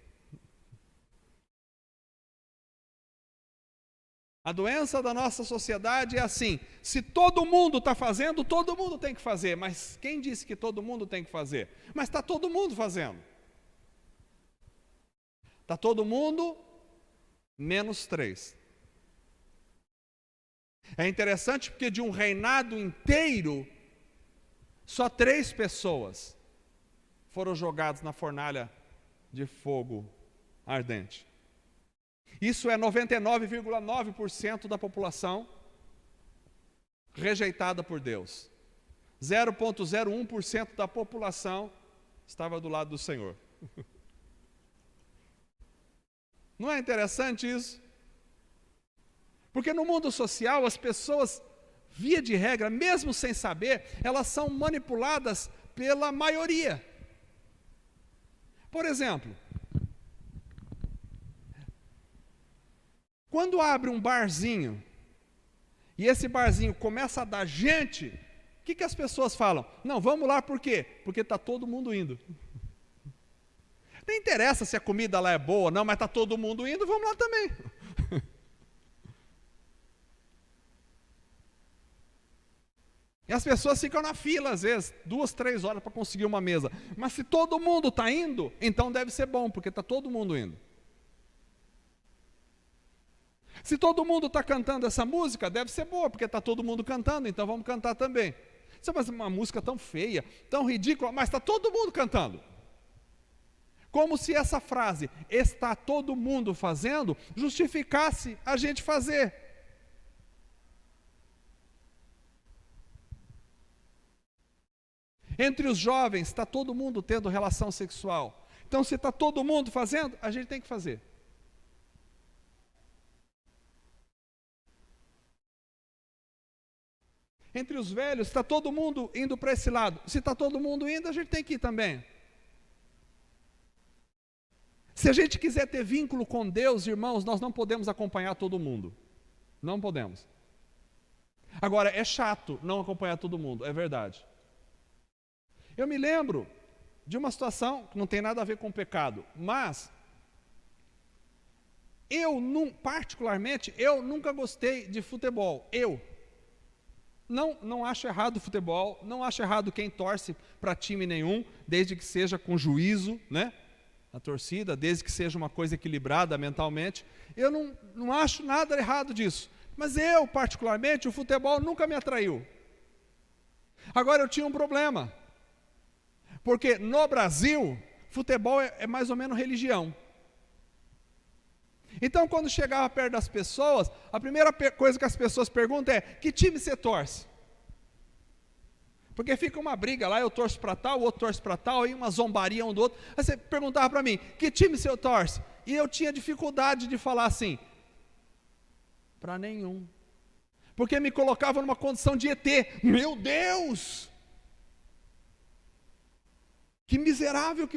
A doença da nossa sociedade é assim: se todo mundo está fazendo, todo mundo tem que fazer. Mas quem disse que todo mundo tem que fazer? Mas está todo mundo fazendo. Está todo mundo menos 3. É interessante porque de um reinado inteiro, só 3 pessoas foram jogadas na fornalha de fogo ardente. Isso é 99,9% da população rejeitada por Deus. 0,01% da população estava do lado do Senhor. Não é interessante isso? Porque no mundo social, as pessoas, via de regra, mesmo sem saber, elas são manipuladas pela maioria. Por exemplo, quando abre um barzinho, e esse barzinho começa a dar gente, o que as pessoas falam? Não, vamos lá por quê? Porque está todo mundo indo. Não interessa se a comida lá é boa ou não, mas está todo mundo indo, vamos lá também. E as pessoas ficam na fila, às vezes, 2, 3 horas para conseguir uma mesa. Mas se todo mundo está indo, então deve ser bom, porque está todo mundo indo. Se todo mundo está cantando essa música, deve ser boa, porque está todo mundo cantando, então vamos cantar também. Mas uma música tão feia, tão ridícula, mas está todo mundo cantando. Como se essa frase, está todo mundo fazendo, justificasse a gente fazer. Entre os jovens, está todo mundo tendo relação sexual. Então, se está todo mundo fazendo, a gente tem que fazer. Entre os velhos, está todo mundo indo para esse lado. Se está todo mundo indo, a gente tem que ir também. Se a gente quiser ter vínculo com Deus, irmãos, nós não podemos acompanhar todo mundo. Não podemos. Agora, é chato não acompanhar todo mundo, é verdade. Eu me lembro de uma situação que não tem nada a ver com pecado, mas particularmente, eu nunca gostei de futebol. Eu não acho errado o futebol, não acho errado quem torce para time nenhum, desde que seja com juízo, né? A torcida, desde que seja uma coisa equilibrada mentalmente. Eu não acho nada errado disso. Mas eu, particularmente, o futebol nunca me atraiu. Agora, eu tinha um problema. Porque no Brasil, futebol é mais ou menos religião. Então, quando chegava perto das pessoas, a primeira coisa que as pessoas perguntam é: que time você torce? Porque fica uma briga lá, eu torço para tal, o outro torce para tal, aí uma zombaria um do outro. Aí você perguntava para mim: que time você torce? E eu tinha dificuldade de falar assim: para nenhum. Porque me colocava numa condição de ET. Meu Deus! Que miserável,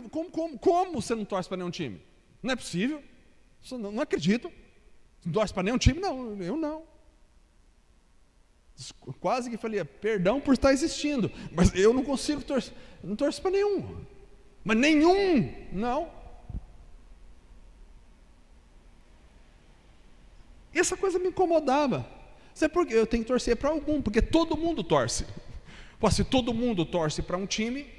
como você não torce para nenhum time? Não é possível, não acredito. Não torce para nenhum time? Não, eu não. Quase que falei, perdão por estar existindo, mas eu não consigo torcer, não torço para nenhum. Mas nenhum, não. Essa coisa me incomodava. Sabe por quê? Eu tenho que torcer para algum, porque todo mundo torce. Pô, se todo mundo torce para um time,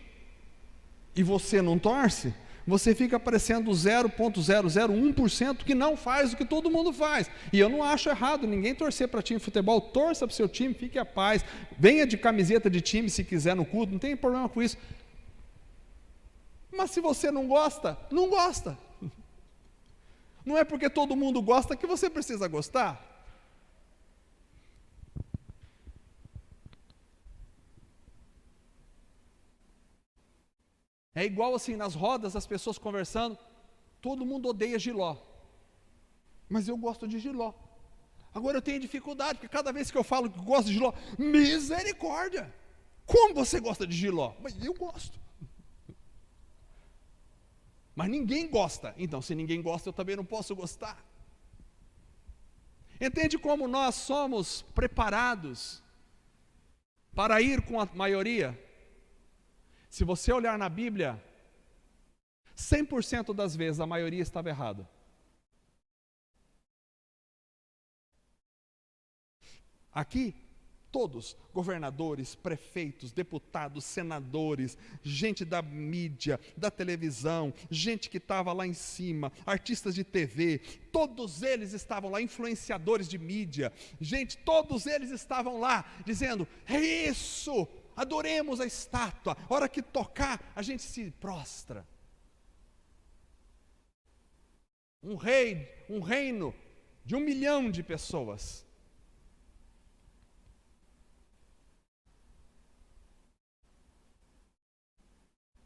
e você não torce, você fica parecendo 0,001% que não faz o que todo mundo faz. E eu não acho errado ninguém torcer para time de futebol. Torça para o seu time, fique a paz. Venha de camiseta de time se quiser no culto, não tem problema com isso. Mas se você não gosta, não gosta. Não é porque todo mundo gosta que você precisa gostar. É igual assim, nas rodas, as pessoas conversando, todo mundo odeia jiló, mas eu gosto de jiló. Agora eu tenho dificuldade, porque cada vez que eu falo que gosto de jiló, misericórdia, como você gosta de jiló? Mas eu gosto. Mas ninguém gosta, então se ninguém gosta, eu também não posso gostar. Entende como nós somos preparados para ir com a maioria? Se você olhar na Bíblia, 100% das vezes a maioria estava errada. Aqui, todos, governadores, prefeitos, deputados, senadores, gente da mídia, da televisão, gente que estava lá em cima, artistas de TV, todos eles estavam lá, influenciadores de mídia, gente, todos eles estavam lá, dizendo, é isso, adoremos a estátua, a hora que tocar, a gente se prostra. Um reino de 1 milhão de pessoas.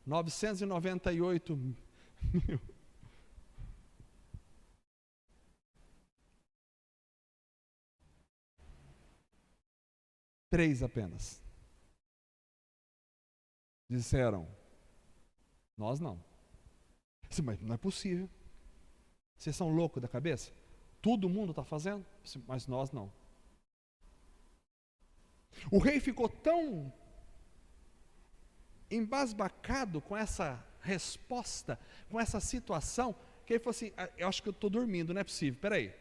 $998 mil. Três apenas disseram, nós não. Mas não é possível. Vocês são loucos da cabeça? Todo mundo está fazendo? Mas nós não. O rei ficou tão embasbacado com essa resposta, com essa situação, que ele falou assim, eu acho que eu estou dormindo, não é possível, peraí,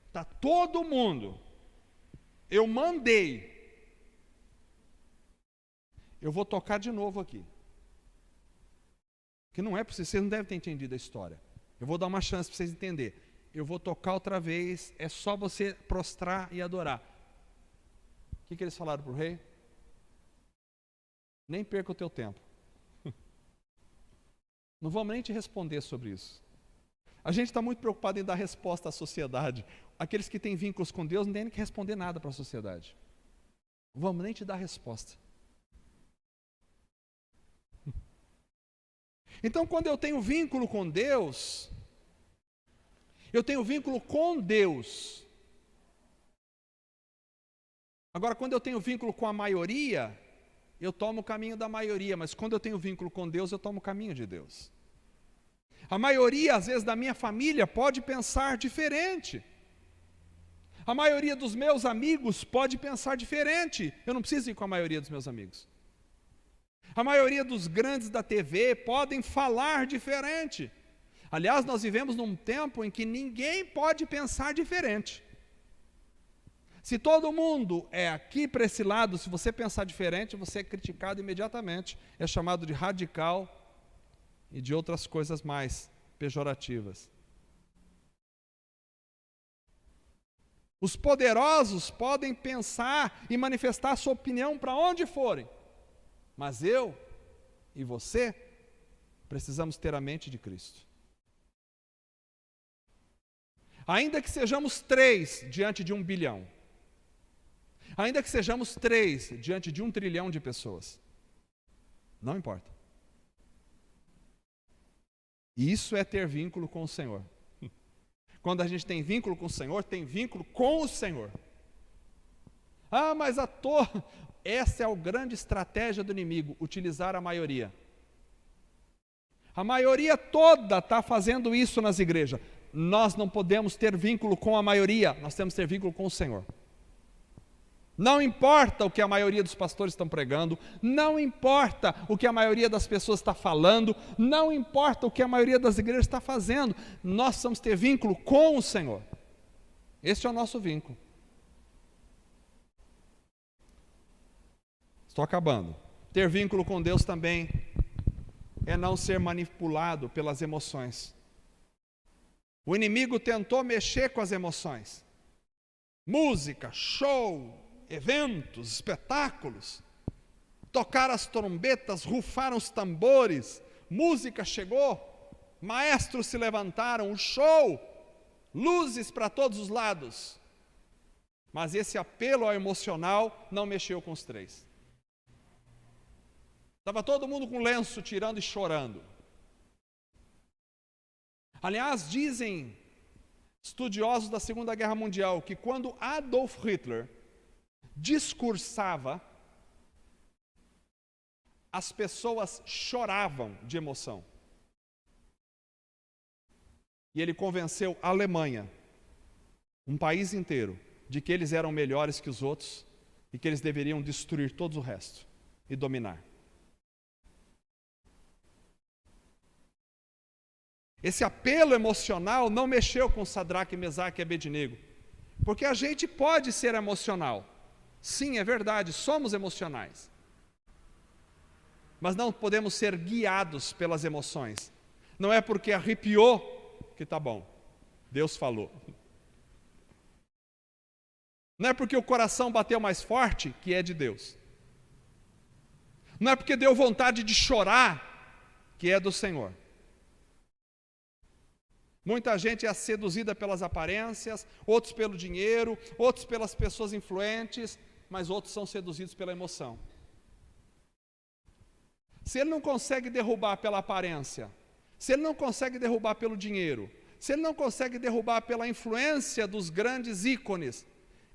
está todo mundo, eu mandei, eu vou tocar de novo aqui, que não é possível, vocês não devem ter entendido a história, eu vou dar uma chance para vocês entenderem, eu vou tocar outra vez, é só você prostrar e adorar. O que eles falaram para o rei? Nem perca o teu tempo. Não vamos nem te responder sobre isso. A gente está muito preocupado em dar resposta à sociedade. Aqueles que têm vínculos com Deus não têm que responder nada para a sociedade. Não vamos nem te dar resposta. Então, quando eu tenho vínculo com Deus, eu tenho vínculo com Deus. Agora, quando eu tenho vínculo com a maioria, eu tomo o caminho da maioria, mas quando eu tenho vínculo com Deus, eu tomo o caminho de Deus. A maioria, às vezes, da minha família pode pensar diferente. A maioria dos meus amigos pode pensar diferente. Eu não preciso ir com a maioria dos meus amigos. A maioria dos grandes da TV podem falar diferente. Aliás, nós vivemos num tempo em que ninguém pode pensar diferente. Se todo mundo é aqui para esse lado, se você pensar diferente, você é criticado imediatamente. É chamado de radical e de outras coisas mais pejorativas. Os poderosos podem pensar e manifestar sua opinião para onde forem. Mas eu e você precisamos ter a mente de Cristo. Ainda que sejamos 3 diante de 1 bilhão. Ainda que sejamos 3 diante de 1 trilhão de pessoas. Não importa. Isso é ter vínculo com o Senhor. Quando a gente tem vínculo com o Senhor, tem vínculo com o Senhor. Ah, mas essa é a grande estratégia do inimigo, utilizar a maioria. A maioria toda está fazendo isso nas igrejas. Nós não podemos ter vínculo com a maioria, nós temos que ter vínculo com o Senhor. Não importa o que a maioria dos pastores estão pregando, não importa o que a maioria das pessoas está falando, não importa o que a maioria das igrejas está fazendo, nós precisamos ter vínculo com o Senhor. Este é o nosso vínculo. Estou acabando. Ter vínculo com Deus também é não ser manipulado pelas emoções. O inimigo tentou mexer com as emoções. Música, show, eventos, espetáculos. Tocaram as trombetas, rufaram os tambores, música chegou, maestros se levantaram, o show, luzes para todos os lados. Mas esse apelo ao emocional não mexeu com os 3. Estava todo mundo com lenço tirando e chorando. Aliás, dizem estudiosos da Segunda Guerra Mundial que quando Adolf Hitler discursava, as pessoas choravam de emoção. E ele convenceu a Alemanha, um país inteiro, de que eles eram melhores que os outros e que eles deveriam destruir todo o resto e dominar. Esse apelo emocional não mexeu com Sadraque, Mesaque e Abednego, porque a gente pode ser emocional, Sim, é verdade, somos emocionais. Mas não podemos ser guiados pelas emoções. Não é porque arrepiou que está bom. Deus falou. Não é porque o coração bateu mais forte que é de Deus. Não é porque deu vontade de chorar que é do Senhor. Muita gente é seduzida pelas aparências, outros pelo dinheiro, outros pelas pessoas influentes, mas outros são seduzidos pela emoção. Se ele não consegue derrubar pela aparência, se ele não consegue derrubar pelo dinheiro, se ele não consegue derrubar pela influência dos grandes ícones,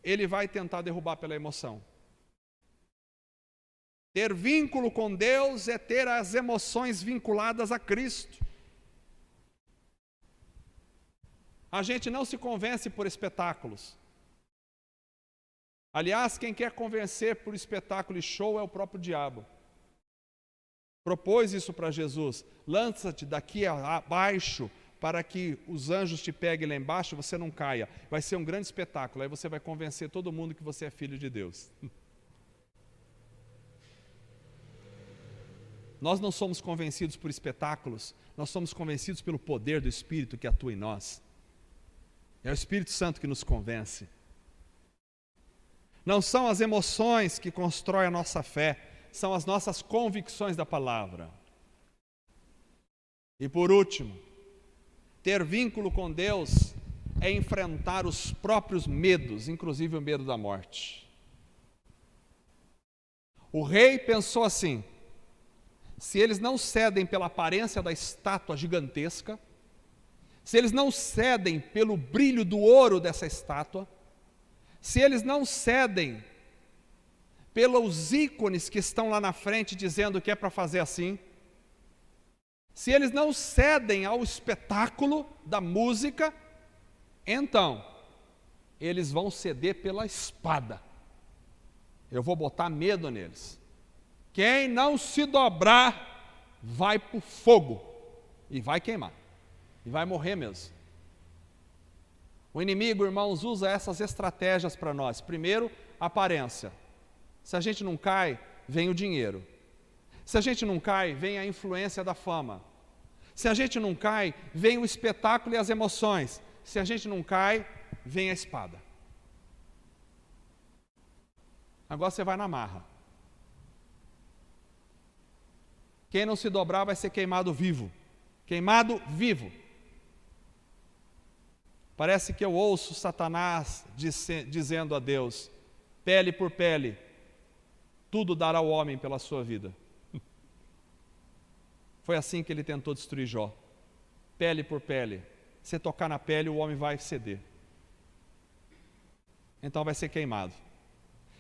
ele vai tentar derrubar pela emoção. Ter vínculo com Deus é ter as emoções vinculadas a Cristo. A gente não se convence por espetáculos. Aliás, quem quer convencer por espetáculo e show é o próprio diabo. Propôs isso para Jesus: lança-te daqui abaixo para que os anjos te peguem lá embaixo e você não caia. Vai ser um grande espetáculo, aí você vai convencer todo mundo que você é filho de Deus. Nós não somos convencidos por espetáculos, nós somos convencidos pelo poder do Espírito que atua em nós. É o Espírito Santo que nos convence. Não são as emoções que constroem a nossa fé, são as nossas convicções da palavra. E por último, ter vínculo com Deus é enfrentar os próprios medos, inclusive o medo da morte. O rei pensou assim: se eles não cedem pela aparência da estátua gigantesca, se eles não cedem pelo brilho do ouro dessa estátua, se eles não cedem pelos ícones que estão lá na frente dizendo que é para fazer assim, se eles não cedem ao espetáculo da música, então eles vão ceder pela espada. Eu vou botar medo neles. Quem não se dobrar vai para o fogo e vai queimar. E vai morrer mesmo. O inimigo, irmãos, usa essas estratégias para nós. Primeiro, aparência. Se a gente não cai, vem o dinheiro. Se a gente não cai, vem a influência da fama. Se a gente não cai, vem o espetáculo e as emoções. Se a gente não cai, vem a espada. Agora você vai na marra. Quem não se dobrar vai ser queimado vivo. Queimado vivo. Parece que eu ouço Satanás dizendo a Deus: pele por pele, tudo dará ao homem pela sua vida. Foi assim que ele tentou destruir Jó. Pele por pele. Se tocar na pele, o homem vai ceder. Então vai ser queimado.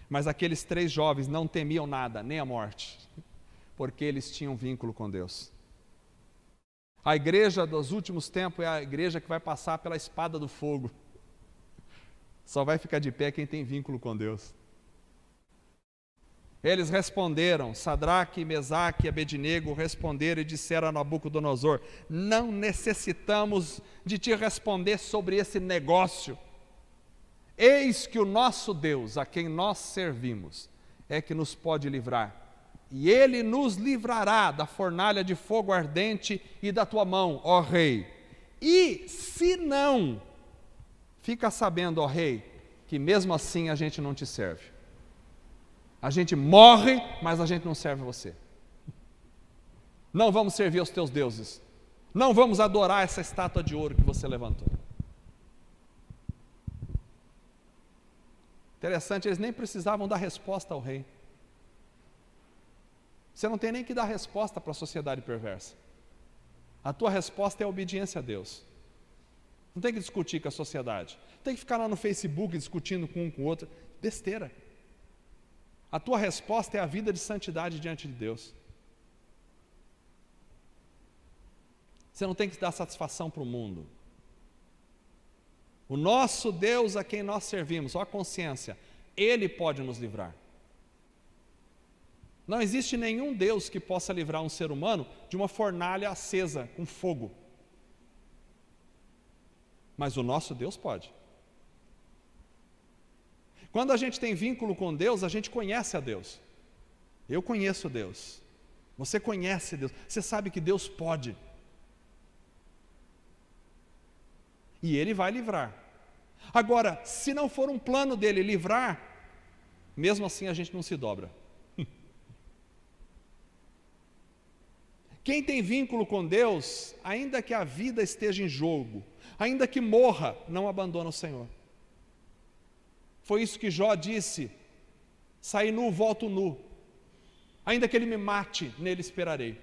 Mas aqueles 3 jovens não temiam nada, nem a morte, porque eles tinham vínculo com Deus. A igreja dos últimos tempos é a igreja que vai passar pela espada do fogo. Só vai ficar de pé quem tem vínculo com Deus. Eles responderam, Sadraque, Mesaque e Abednego responderam e disseram a Nabucodonosor: não necessitamos de te responder sobre esse negócio. Eis que o nosso Deus, a quem nós servimos, é que nos pode livrar. E ele nos livrará da fornalha de fogo ardente e da tua mão, ó rei. E se não, fica sabendo, ó rei, que mesmo assim a gente não te serve. A gente morre, mas a gente não serve você. Não vamos servir aos teus deuses. Não vamos adorar essa estátua de ouro que você levantou. Interessante, eles nem precisavam dar resposta ao rei. Você não tem nem que dar resposta para a sociedade perversa. A tua resposta é a obediência a Deus. Não tem que discutir com a sociedade. Não tem que ficar lá no Facebook discutindo com um com o outro. Besteira. A tua resposta é a vida de santidade diante de Deus. Você não tem que dar satisfação para o mundo. O nosso Deus a quem nós servimos, ó a consciência, Ele pode nos livrar. Não existe nenhum Deus que possa livrar um ser humano de uma fornalha acesa com fogo. Mas o nosso Deus pode. Quando a gente tem vínculo com Deus, a gente conhece a Deus. Eu conheço Deus. Você conhece Deus. Você sabe que Deus pode. E Ele vai livrar. Agora, se não for um plano dele livrar, mesmo assim a gente não se dobra. Quem tem vínculo com Deus, ainda que a vida esteja em jogo, ainda que morra, não abandona o Senhor. Foi isso que Jó disse: saí nu, volto nu. Ainda que ele me mate, nele esperarei.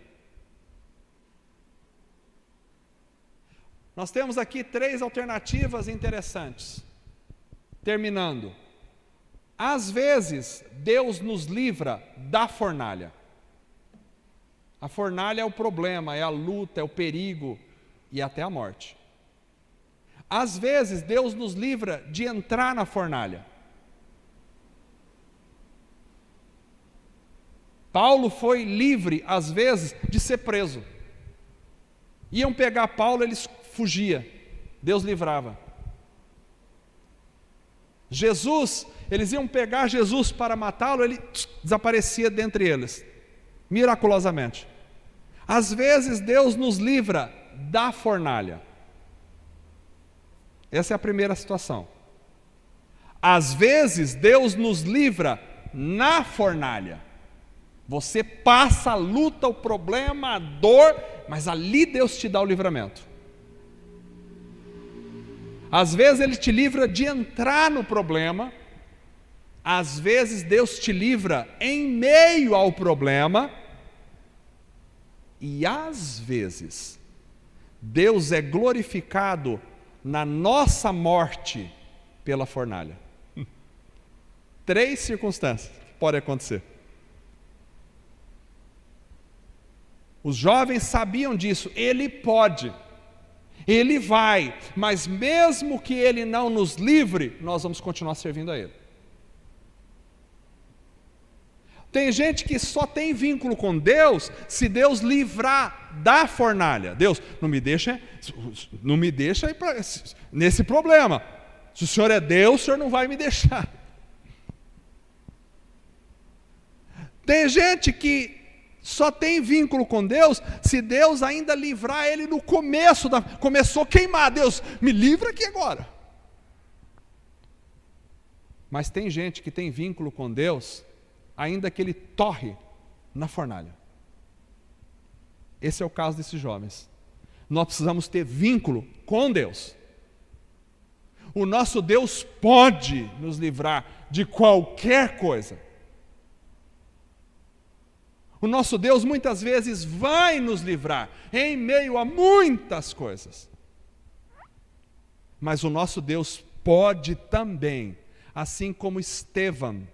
Nós temos aqui 3 alternativas interessantes. Terminando. Às vezes, Deus nos livra da fornalha. A fornalha é o problema, é a luta, é o perigo e até a morte. Às vezes, Deus nos livra de entrar na fornalha. Paulo foi livre, às vezes, de ser preso. Iam pegar Paulo, ele fugia. Deus livrava. Jesus, eles iam pegar Jesus para matá-lo, ele desaparecia dentre eles, miraculosamente. Às vezes Deus nos livra da fornalha. Essa é a primeira situação. Às vezes Deus nos livra na fornalha. Você passa a luta, o problema, a dor, mas ali Deus te dá o livramento. Às vezes Ele te livra de entrar no problema, às vezes Deus te livra em meio ao problema, e às vezes Deus é glorificado na nossa morte pela fornalha. 3 circunstâncias que podem acontecer. Os jovens sabiam disso. Ele pode, Ele vai, mas mesmo que Ele não nos livre, nós vamos continuar servindo a Ele. Tem gente que só tem vínculo com Deus se Deus livrar da fornalha. Deus, não me deixa ir nesse problema. Se o Senhor é Deus, o Senhor não vai me deixar. Tem gente que só tem vínculo com Deus se Deus ainda livrar ele no começo. Começou a queimar, Deus, me livra aqui agora. Mas tem gente que tem vínculo com Deus, ainda que ele torre na fornalha. Esse é o caso desses jovens. Nós precisamos ter vínculo com Deus. O nosso Deus pode nos livrar de qualquer coisa. O nosso Deus muitas vezes vai nos livrar em meio a muitas coisas. Mas o nosso Deus pode também, assim como Estevão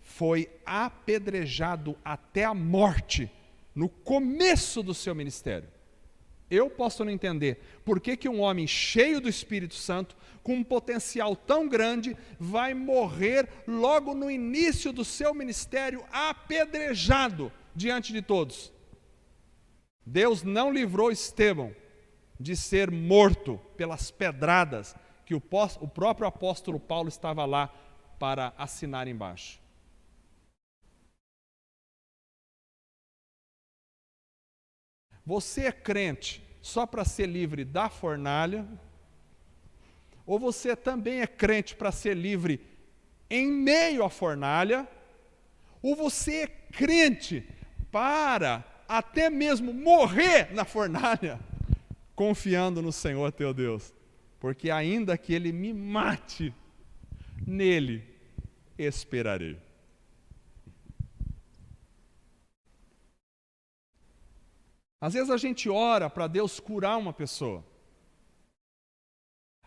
foi apedrejado até a morte no começo do seu ministério. Eu posso não entender por que um homem cheio do Espírito Santo, com um potencial tão grande, vai morrer logo no início do seu ministério, apedrejado diante de todos. Deus não livrou Estevão de ser morto pelas pedradas que o próprio apóstolo Paulo estava lá para assinar embaixo. Você é crente só para ser livre da fornalha? Ou você também é crente para ser livre em meio à fornalha? Ou você é crente para até mesmo morrer na fornalha, confiando no Senhor teu Deus? Porque ainda que Ele me mate, nele esperarei. Às vezes a gente ora para Deus curar uma pessoa.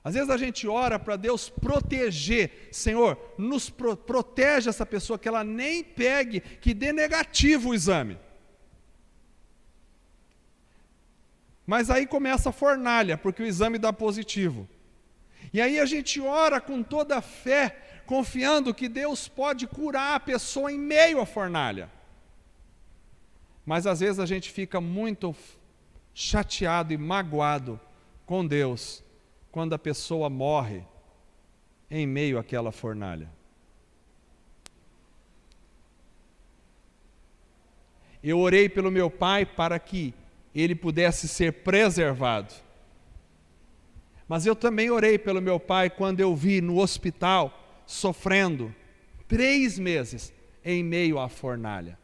Às vezes a gente ora para Deus proteger. Senhor, nos protege essa pessoa, que ela nem pegue, que dê negativo o exame. Mas aí começa a fornalha, porque o exame dá positivo. E aí a gente ora com toda a fé, confiando que Deus pode curar a pessoa em meio à fornalha. Mas às vezes a gente fica muito chateado e magoado com Deus quando a pessoa morre em meio àquela fornalha. Eu orei pelo meu pai para que ele pudesse ser preservado. Mas eu também orei pelo meu pai quando eu vi no hospital, sofrendo 3 meses em meio à fornalha.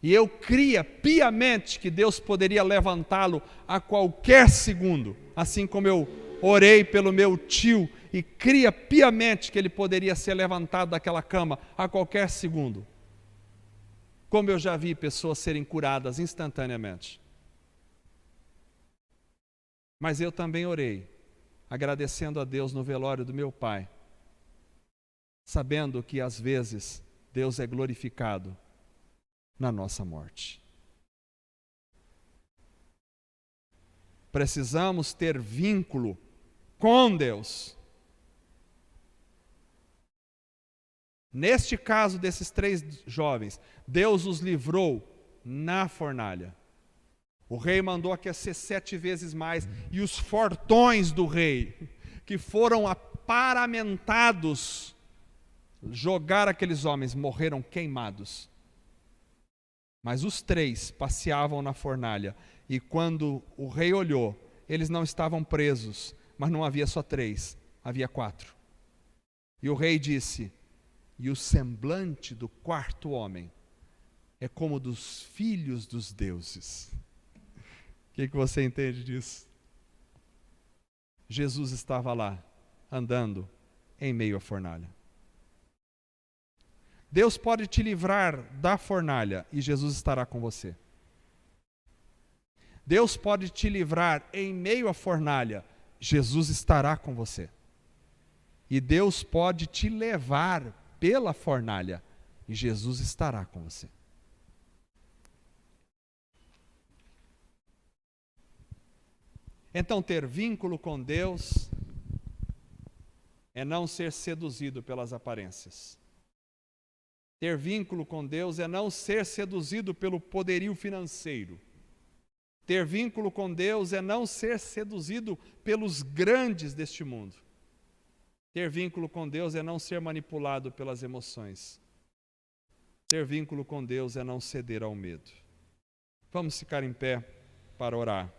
E eu cria piamente que Deus poderia levantá-lo a qualquer segundo, assim como eu orei pelo meu tio e cria piamente que ele poderia ser levantado daquela cama a qualquer segundo. Como eu já vi pessoas serem curadas instantaneamente. Mas eu também orei, agradecendo a Deus no velório do meu pai, sabendo que às vezes Deus é glorificado na nossa morte. Precisamos ter vínculo com Deus. Neste caso desses 3 jovens, Deus os livrou na fornalha. O rei mandou aquecer 7 vezes mais, e os fortões do rei, que foram aparamentados, jogaram aqueles homens, morreram queimados. Mas os 3 passeavam na fornalha, e quando o rei olhou, eles não estavam presos, mas não havia só 3, havia 4. E o rei disse: e o semblante do 4º homem é como dos filhos dos deuses. O que você entende disso? Jesus estava lá, andando em meio à fornalha. Deus pode te livrar da fornalha e Jesus estará com você. Deus pode te livrar em meio à fornalha, Jesus estará com você. E Deus pode te levar pela fornalha e Jesus estará com você. Então, ter vínculo com Deus é não ser seduzido pelas aparências. Ter vínculo com Deus é não ser seduzido pelo poderio financeiro. Ter vínculo com Deus é não ser seduzido pelos grandes deste mundo. Ter vínculo com Deus é não ser manipulado pelas emoções. Ter vínculo com Deus é não ceder ao medo. Vamos ficar em pé para orar.